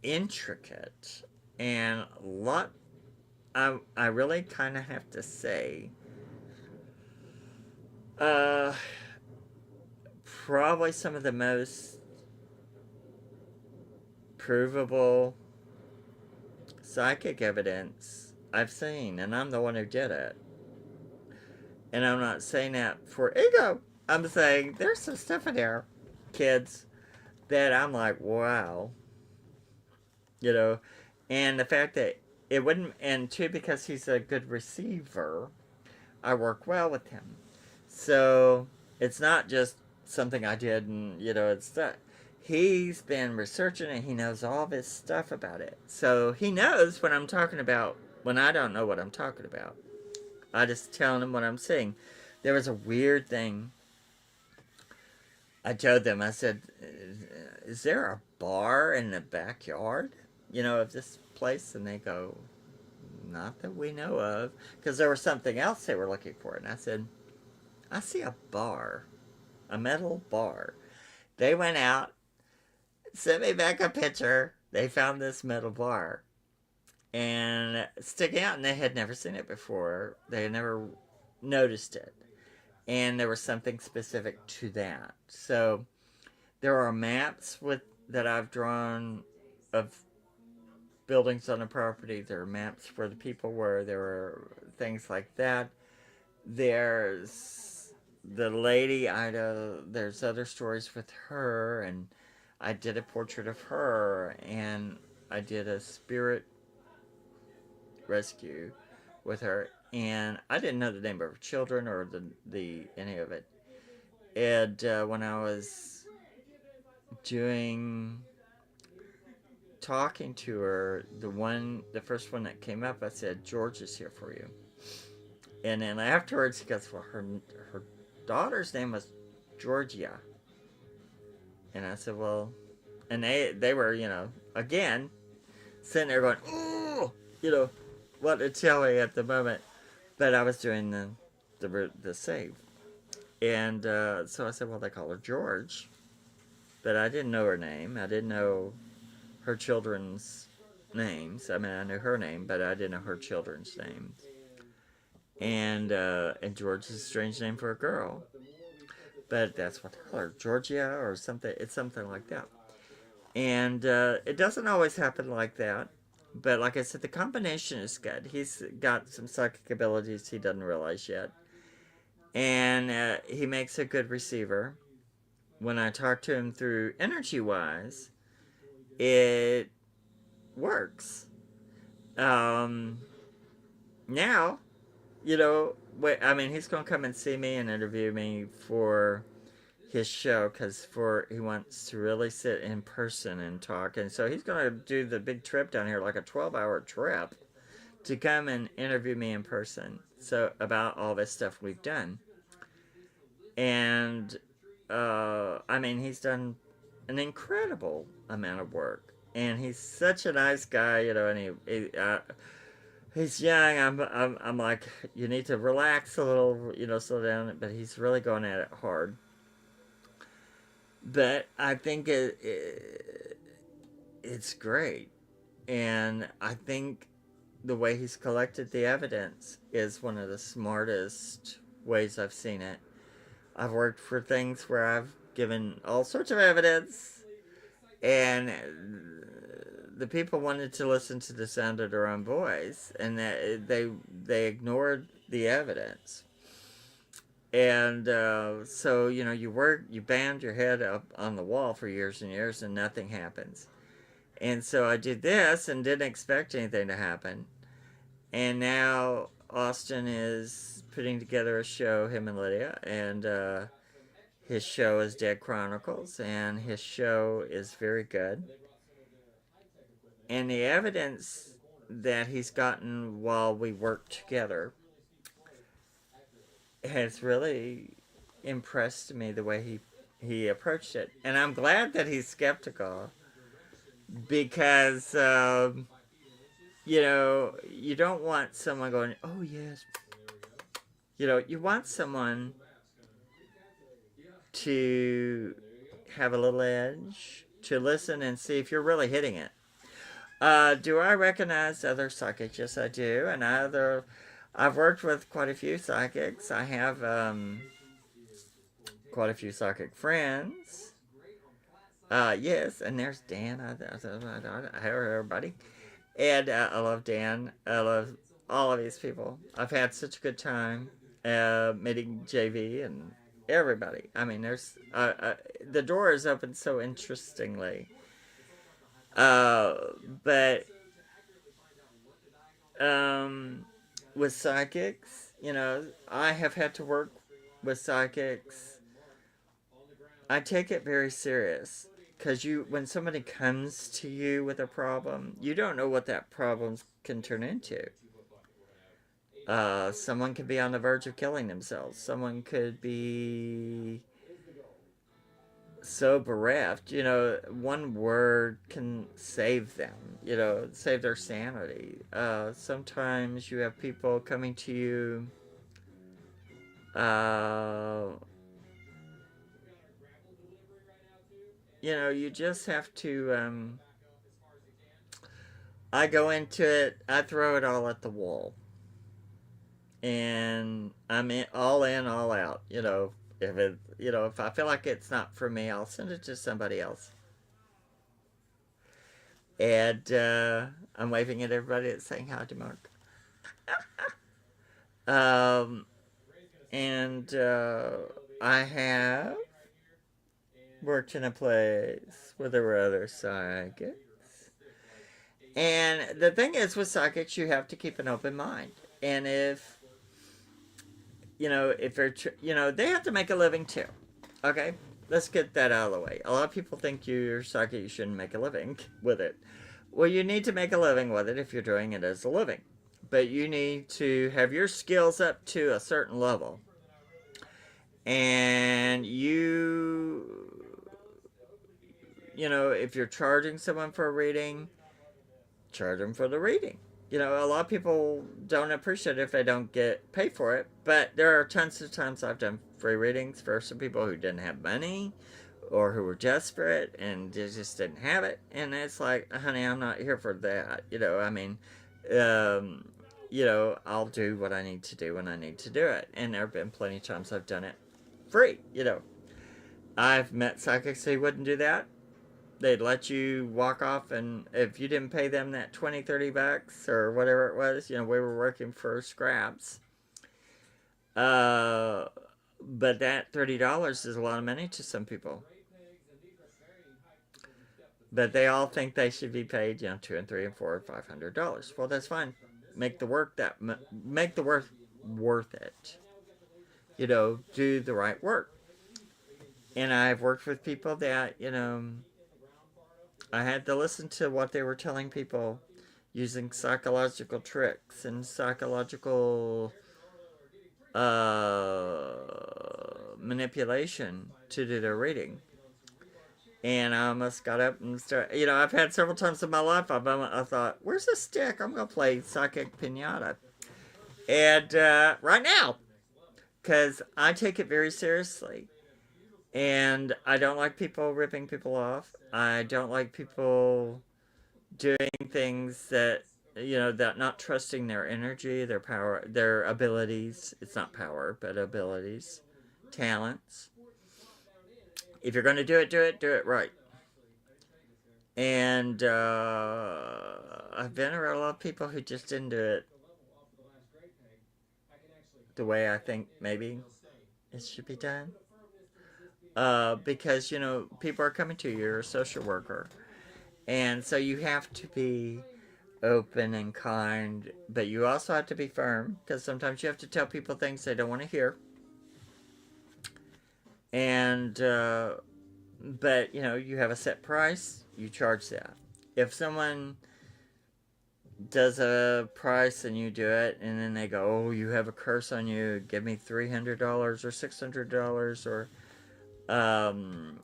Speaker 1: intricate and a lot. I really kind of have to say, uh, probably some of the most provable psychic evidence I've seen, and I'm the one who did it. And I'm not saying that for ego. I'm saying there's some stuff in there, kids, that I'm like, wow, you know. And the fact that it wouldn't, and two, because he's a good receiver, I work well with him. So it's not just something I did and, it's that. He's been researching it. He knows all this stuff about it. So he knows when I'm talking about, when I don't know what I'm talking about. I just tell him what I'm seeing. There was a weird thing. I told them, I said, "Is there a bar in the backyard, of this place?" And they go, "Not that we know of." Because there was something else they were looking for. And I said, "I see a bar, a metal bar." They went out, sent me back a picture. They found this metal bar and sticking out, and they had never seen it before. They had never noticed it. And there was something specific to that. So there are maps that I've drawn of buildings on a property. There are maps where the people were. There are things like that. There's the lady Ida. There's other stories with her, and I did a portrait of her, and I did a spirit rescue with her, and I didn't know the name of her children or the any of it. And when I was doing talking to her, the first one that came up, I said, "George is here for you." And then afterwards, he goes, "Well, her daughter's name was Georgia." And I said, "Well," and they were, again sitting there going, "Ooh," what to tell me at the moment. But I was doing the save, and so I said, "Well, they call her George," but I didn't know her name. I didn't know her children's names. I mean, I knew her name, but I didn't know her children's names. And George is a strange name for a girl, but that's what they call her, Georgia or something. It's something like that. And it doesn't always happen like that. But like I said, the combination is good. He's got some psychic abilities he doesn't realize yet. And he makes a good receiver. When I talk to him through energy wise, it works. Um, Now, I mean, he's going to come and see me and interview me for his show because he wants to really sit in person and talk. And so he's going to do the big trip down here, like a 12-hour trip, to come and interview me in person. So about all this stuff we've done. And I mean, he's done an incredible amount of work. And he's such a nice guy, and he's young. I'm like, you need to relax a little, slow down. But he's really going at it hard. But I think it's great, and I think the way he's collected the evidence is one of the smartest ways I've seen it. I've worked for things where I've given all sorts of evidence, and the people wanted to listen to the sound of their own voice, and they ignored the evidence. And so you banged your head up on the wall for years and years, and nothing happens. And so I did this and didn't expect anything to happen. And now Austin is putting together a show, him and Lydia, and his show is Dead Chronicles, and his show is very good. And the evidence that he's gotten while we work together has really impressed me, the way he approached it. And I'm glad that he's skeptical, because you don't want someone going, "Oh yes." You want someone to have a little edge, to listen and see if you're really hitting it. Do I recognize other psychics? Yes, I do. And I've worked with quite a few psychics. I have quite a few psychic friends. Yes, and there's Dan. I heard everybody. And I love Dan. I love all of these people. I've had such a good time meeting JV and everybody. I mean, the door is open so interestingly. Uh, but um, with psychics, I have had to work with psychics. I take it very serious, because when somebody comes to you with a problem, you don't know what that problem can turn into. Someone could be on the verge of killing themselves. Someone could be so bereft. One word can save them. Save their sanity. Sometimes you have people coming to you. Uh, you just have to. I go into it. I throw it all at the wall, and I'm all in, all out. If I feel like it's not for me, I'll send it to somebody else. And I'm waving at everybody that's saying hi to Mark. Um, and I have worked in a place where there were other psychics. And the thing is, with psychics, you have to keep an open mind. And if they're, they have to make a living too. Okay? Let's get that out of the way. A lot of people think you're psychic, you shouldn't make a living with it. Well, you need to make a living with it if you're doing it as a living. But you need to have your skills up to a certain level. And if you're charging someone for a reading, charge them for the reading. A lot of people don't appreciate it if they don't get paid for it. But there are tons of times I've done free readings for some people who didn't have money, or who were desperate and just didn't have it. And it's like, honey, I'm not here for that. I'll do what I need to do when I need to do it. And there have been plenty of times I've done it free. I've met psychics who wouldn't do that. They'd let you walk off, and if you didn't pay them that 20, $30 or whatever it was, we were working for scraps. But that $30 is a lot of money to some people. But they all think they should be paid, $2 and $3 and $4 and $500. Well, that's fine. Make the work worth it. Do the right work. And I've worked with people that, I had to listen to what they were telling people, using psychological tricks and psychological manipulation to do their reading. And I almost got up and started. I've had several times in my life, I thought, where's the stick? I'm going to play psychic pinata. And right now, because I take it very seriously. And I don't like people ripping people off. I don't like people doing things that, that not trusting their energy, their power, their abilities. It's not power, but abilities, talents. If you're going to do it right. And I've been around a lot of people who just didn't do it the way I think maybe it should be done. Because, people are coming to you. You're a social worker. And so you have to be open and kind, but you also have to be firm, because sometimes you have to tell people things they don't want to hear. And, but, you have a set price, you charge that. If someone does a price and you do it, and then they go, "Oh, you have a curse on you. Give me $300 or $600." Or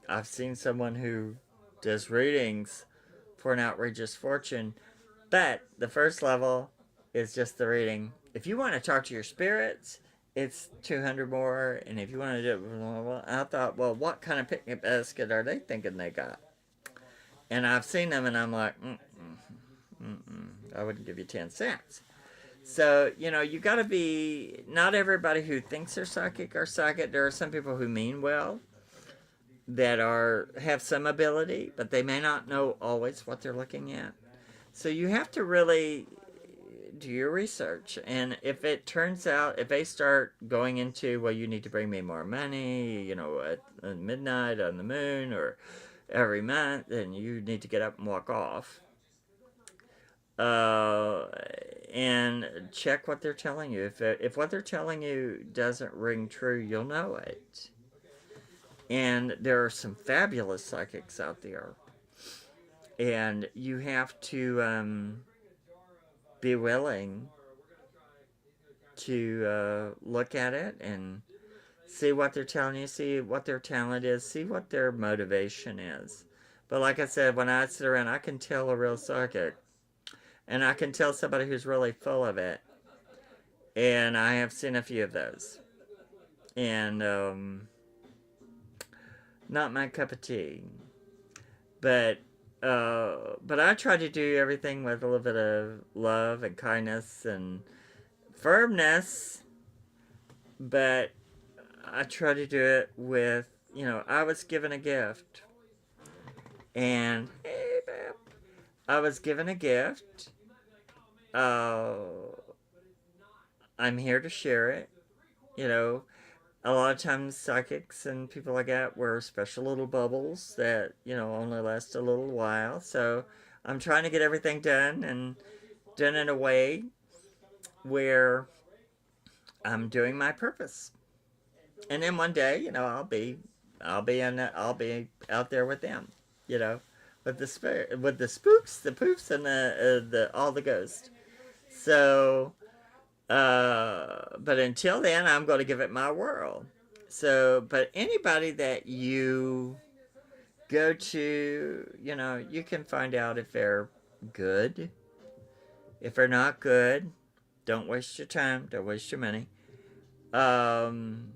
Speaker 1: I've seen someone who does readings for an outrageous fortune, but the first level is just the reading. If you want to talk to your spirits, it's 200 more, and if you want to do it, well, I thought, well, what kind of picnic basket are they thinking they got? And I've seen them, and I'm like, I wouldn't give you 10 cents. So, you got to be, not everybody who thinks they're psychic are psychic. There are some people who mean well that have some ability, but they may not know always what they're looking at. So you have to really do your research. And if it turns out, if they start going into, well, you need to bring me more money, at midnight on the moon or every month, then you need to get up and walk off. Uh, and check what they're telling you. If what they're telling you doesn't ring true, you'll know it. And there are some fabulous psychics out there, and you have to be willing to look at it and see what they're telling you, see what their talent is, see what their motivation is. But like I said, when I sit around, I can tell a real psychic, and I can tell somebody who's really full of it. And I have seen a few of those, and not my cup of tea. But I try to do everything with a little bit of love and kindness and firmness. But I try to do it with, I was given a gift, and hey, babe, I was given a gift. Uh, I'm here to share it. You know, a lot of times psychics and people like that wear special little bubbles that, only last a little while. So I'm trying to get everything done and done in a way where I'm doing my purpose. And then one day, I'll be out there with them, you know, with the spirit, with the spooks, the poofs, and the all the ghosts. So, but until then, I'm going to give it my whirl. So, but anybody that you go to, you can find out if they're good. If they're not good, don't waste your time. Don't waste your money. Um,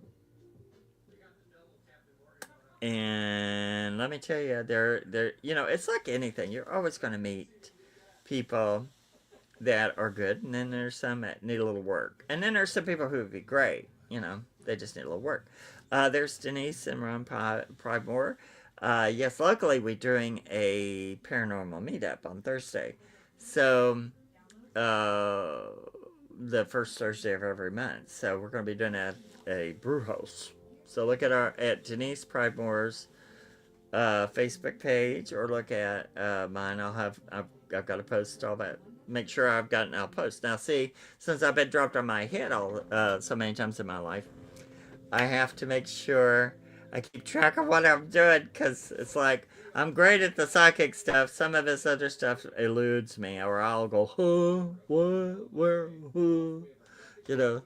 Speaker 1: and let me tell you, it's like anything. You're always going to meet people that are good, and then there's some that need a little work, and then there's some people who would be great. They just need a little work. There's Denise and Ron Pridemore. Yes, locally we're doing a paranormal meetup on Thursday, so uh, the first Thursday of every month. So we're going to be doing that at a brew house. So look at Denise Pridemore's Facebook page, or look at mine. I've got to post all that. Make sure I'll post. Now see, since I've been dropped on my head so many times in my life, I have to make sure I keep track of what I'm doing, because it's like I'm great at the psychic stuff. Some of this other stuff eludes me, or I'll go, huh, what, where, who,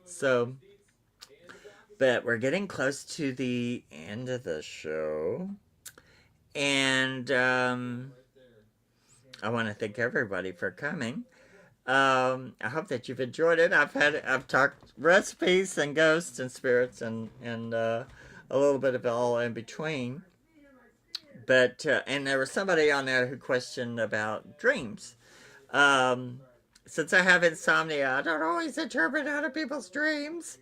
Speaker 1: So, but we're getting close to the end of the show, and I want to thank everybody for coming. I hope that you've enjoyed it. I've talked recipes and ghosts and spirits and a little bit of all in between. But and there was somebody on there who questioned about dreams. Um, since I have insomnia, I don't always interpret other people's dreams.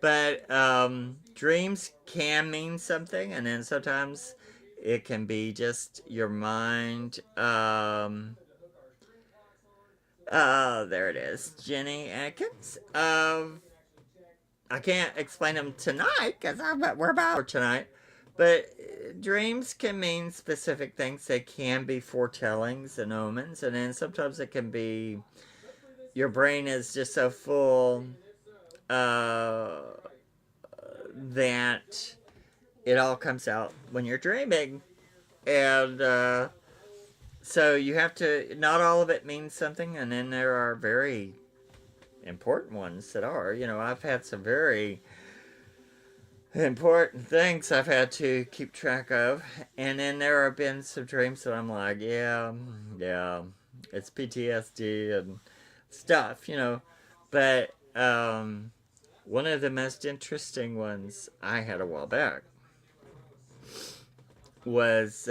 Speaker 1: But dreams can mean something, and then sometimes it can be just your mind. There it is. Jenny Atkins. I can't explain them tonight because we're about for tonight. But dreams can mean specific things. They can be foretellings and omens, and then sometimes it can be your brain is just so full uh, that it all comes out when you're dreaming, and So you have to, not all of it means something, and then there are very important ones that are. I've had some very important things I've had to keep track of, and then there have been some dreams that I'm like, yeah, yeah, it's PTSD and stuff. But one of the most interesting ones I had a while back was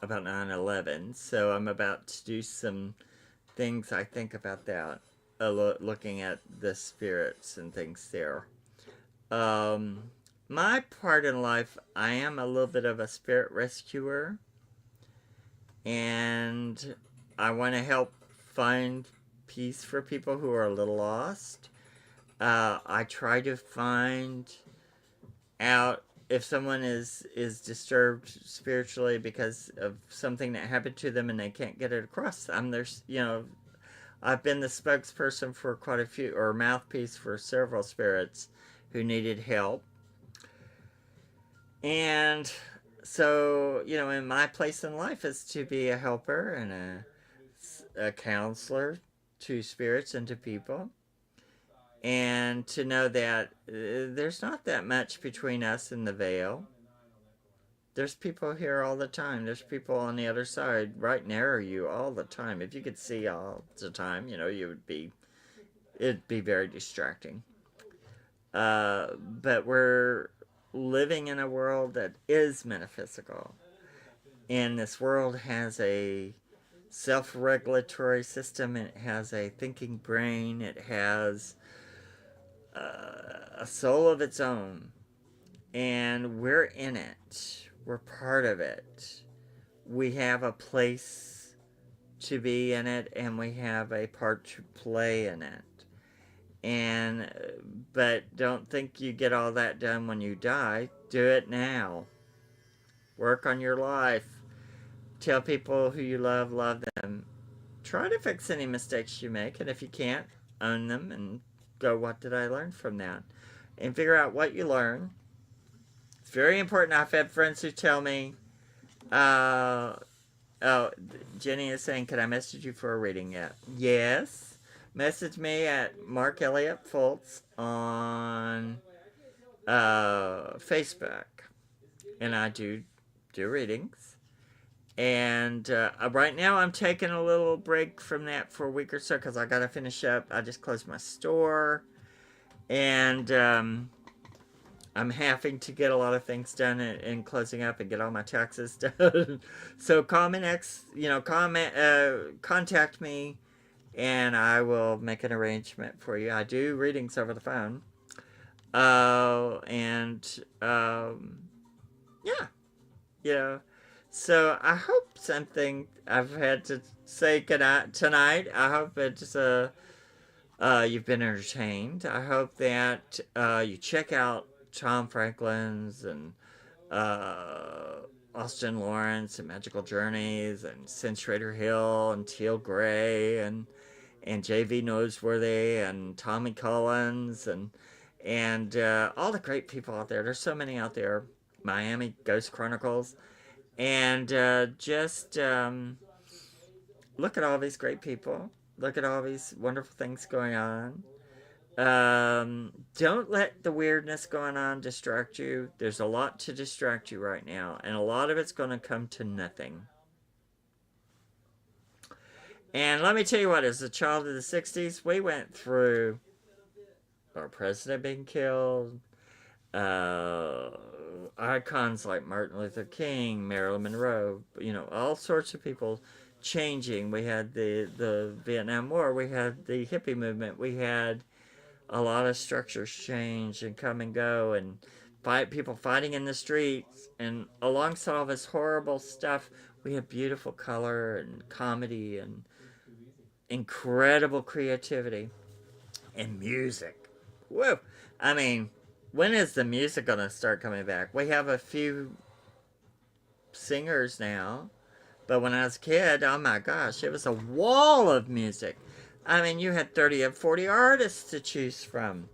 Speaker 1: about 9/11. So I'm about to do some things I think about that, looking at the spirits and things there. Um, my part in life, I am a little bit of a spirit rescuer, and I want to help find peace for people who are a little lost. I try to find out if someone is disturbed spiritually because of something that happened to them and they can't get it across. I've been the spokesperson for quite a few, or mouthpiece for several spirits who needed help. And so, in my place in life is to be a helper and a counselor to spirits and to people. And to know that there's not that much between us and the veil. There's people here all the time. There's people on the other side right near you all the time. If you could see all the time, it'd be very distracting. But we're living in a world that is metaphysical. And this world has a self-regulatory system. It has a thinking brain. It has a soul of its own. And we're in it. We're part of it. We have a place to be in it, and we have a part to play in it. But don't think you get all that done when you die. Do it now. Work on your life. Tell people who you love them. Try to fix any mistakes you make, and if you can't, own them and go, what did I learn from that? And figure out what you learn. It's very important. I've had friends who tell me, oh, Jenny is saying, can I message you for a reading yet? Yes. Message me at Mark Elliot Fults on Facebook. And I do readings. And right now I'm taking a little break from that for a week or so because I got to finish up. I just closed my store. And I'm having to get a lot of things done in closing up and get all my taxes done. So contact me and I will make an arrangement for you. I do readings over the phone. Yeah. So I hope something I've had to say tonight. I hope it's you've been entertained. I hope that you check out Tom Franklin's and Austin Lawrence and Magical Journeys and Sin Schrader Hill and Teal Gray and J.V. Noseworthy and Tommy Collins and all the great people out there. There's so many out there. Miami Ghost Chronicles. And just look at all these great people. Look at all these wonderful things going on. Don't let the weirdness going on distract you. There's a lot to distract you right now, and a lot of it's going to come to nothing. And let me tell you what, as a child of the 60s, we went through our president being killed, icons like Martin Luther King, Marilyn Monroe, all sorts of people changing. We had the Vietnam War, we had the hippie movement, we had a lot of structures change and come and go, and people fighting in the streets, and alongside all this horrible stuff, we had beautiful color and comedy and incredible creativity and music. Whoa! I mean, when is the music gonna start coming back? We have a few singers now, but when I was a kid, oh my gosh, it was a wall of music. I mean, you had 30 or 40 artists to choose from,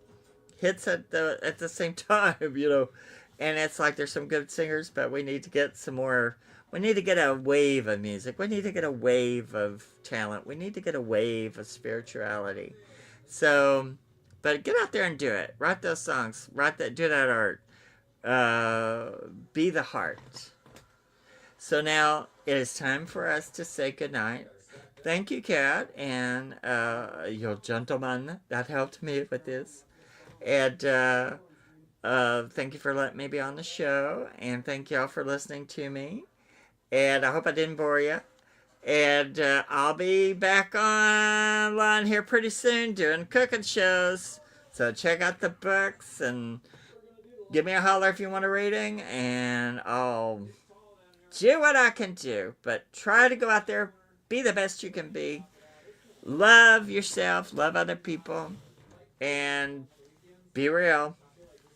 Speaker 1: hits at the same time, and it's like there's some good singers, but we need to get some more. We need to get a wave of music. We need to get a wave of talent. We need to get a wave of spirituality. So, but get out there and do it. Write those songs. Do that art. Be the heart. So now it is time for us to say goodnight. Thank you, Kat, and your gentleman that helped me with this. And thank you for letting me be on the show. And thank y'all for listening to me. And I hope I didn't bore you. And I'll be back online here pretty soon doing cooking shows. So check out the books and give me a holler if you want a reading. And I'll do what I can do. But try to go out there, be the best you can be. Love yourself, love other people, and be real.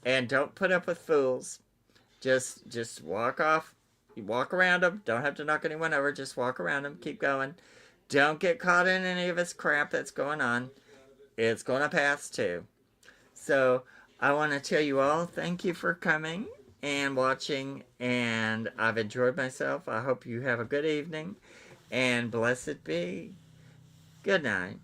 Speaker 1: And don't put up with fools. Just walk off. You walk around them. Don't have to knock anyone over. Just walk around them. Keep going. Don't get caught in any of this crap that's going on. It's going to pass too. So I want to tell you all, thank you for coming and watching. And I've enjoyed myself. I hope you have a good evening. And blessed be. Good night.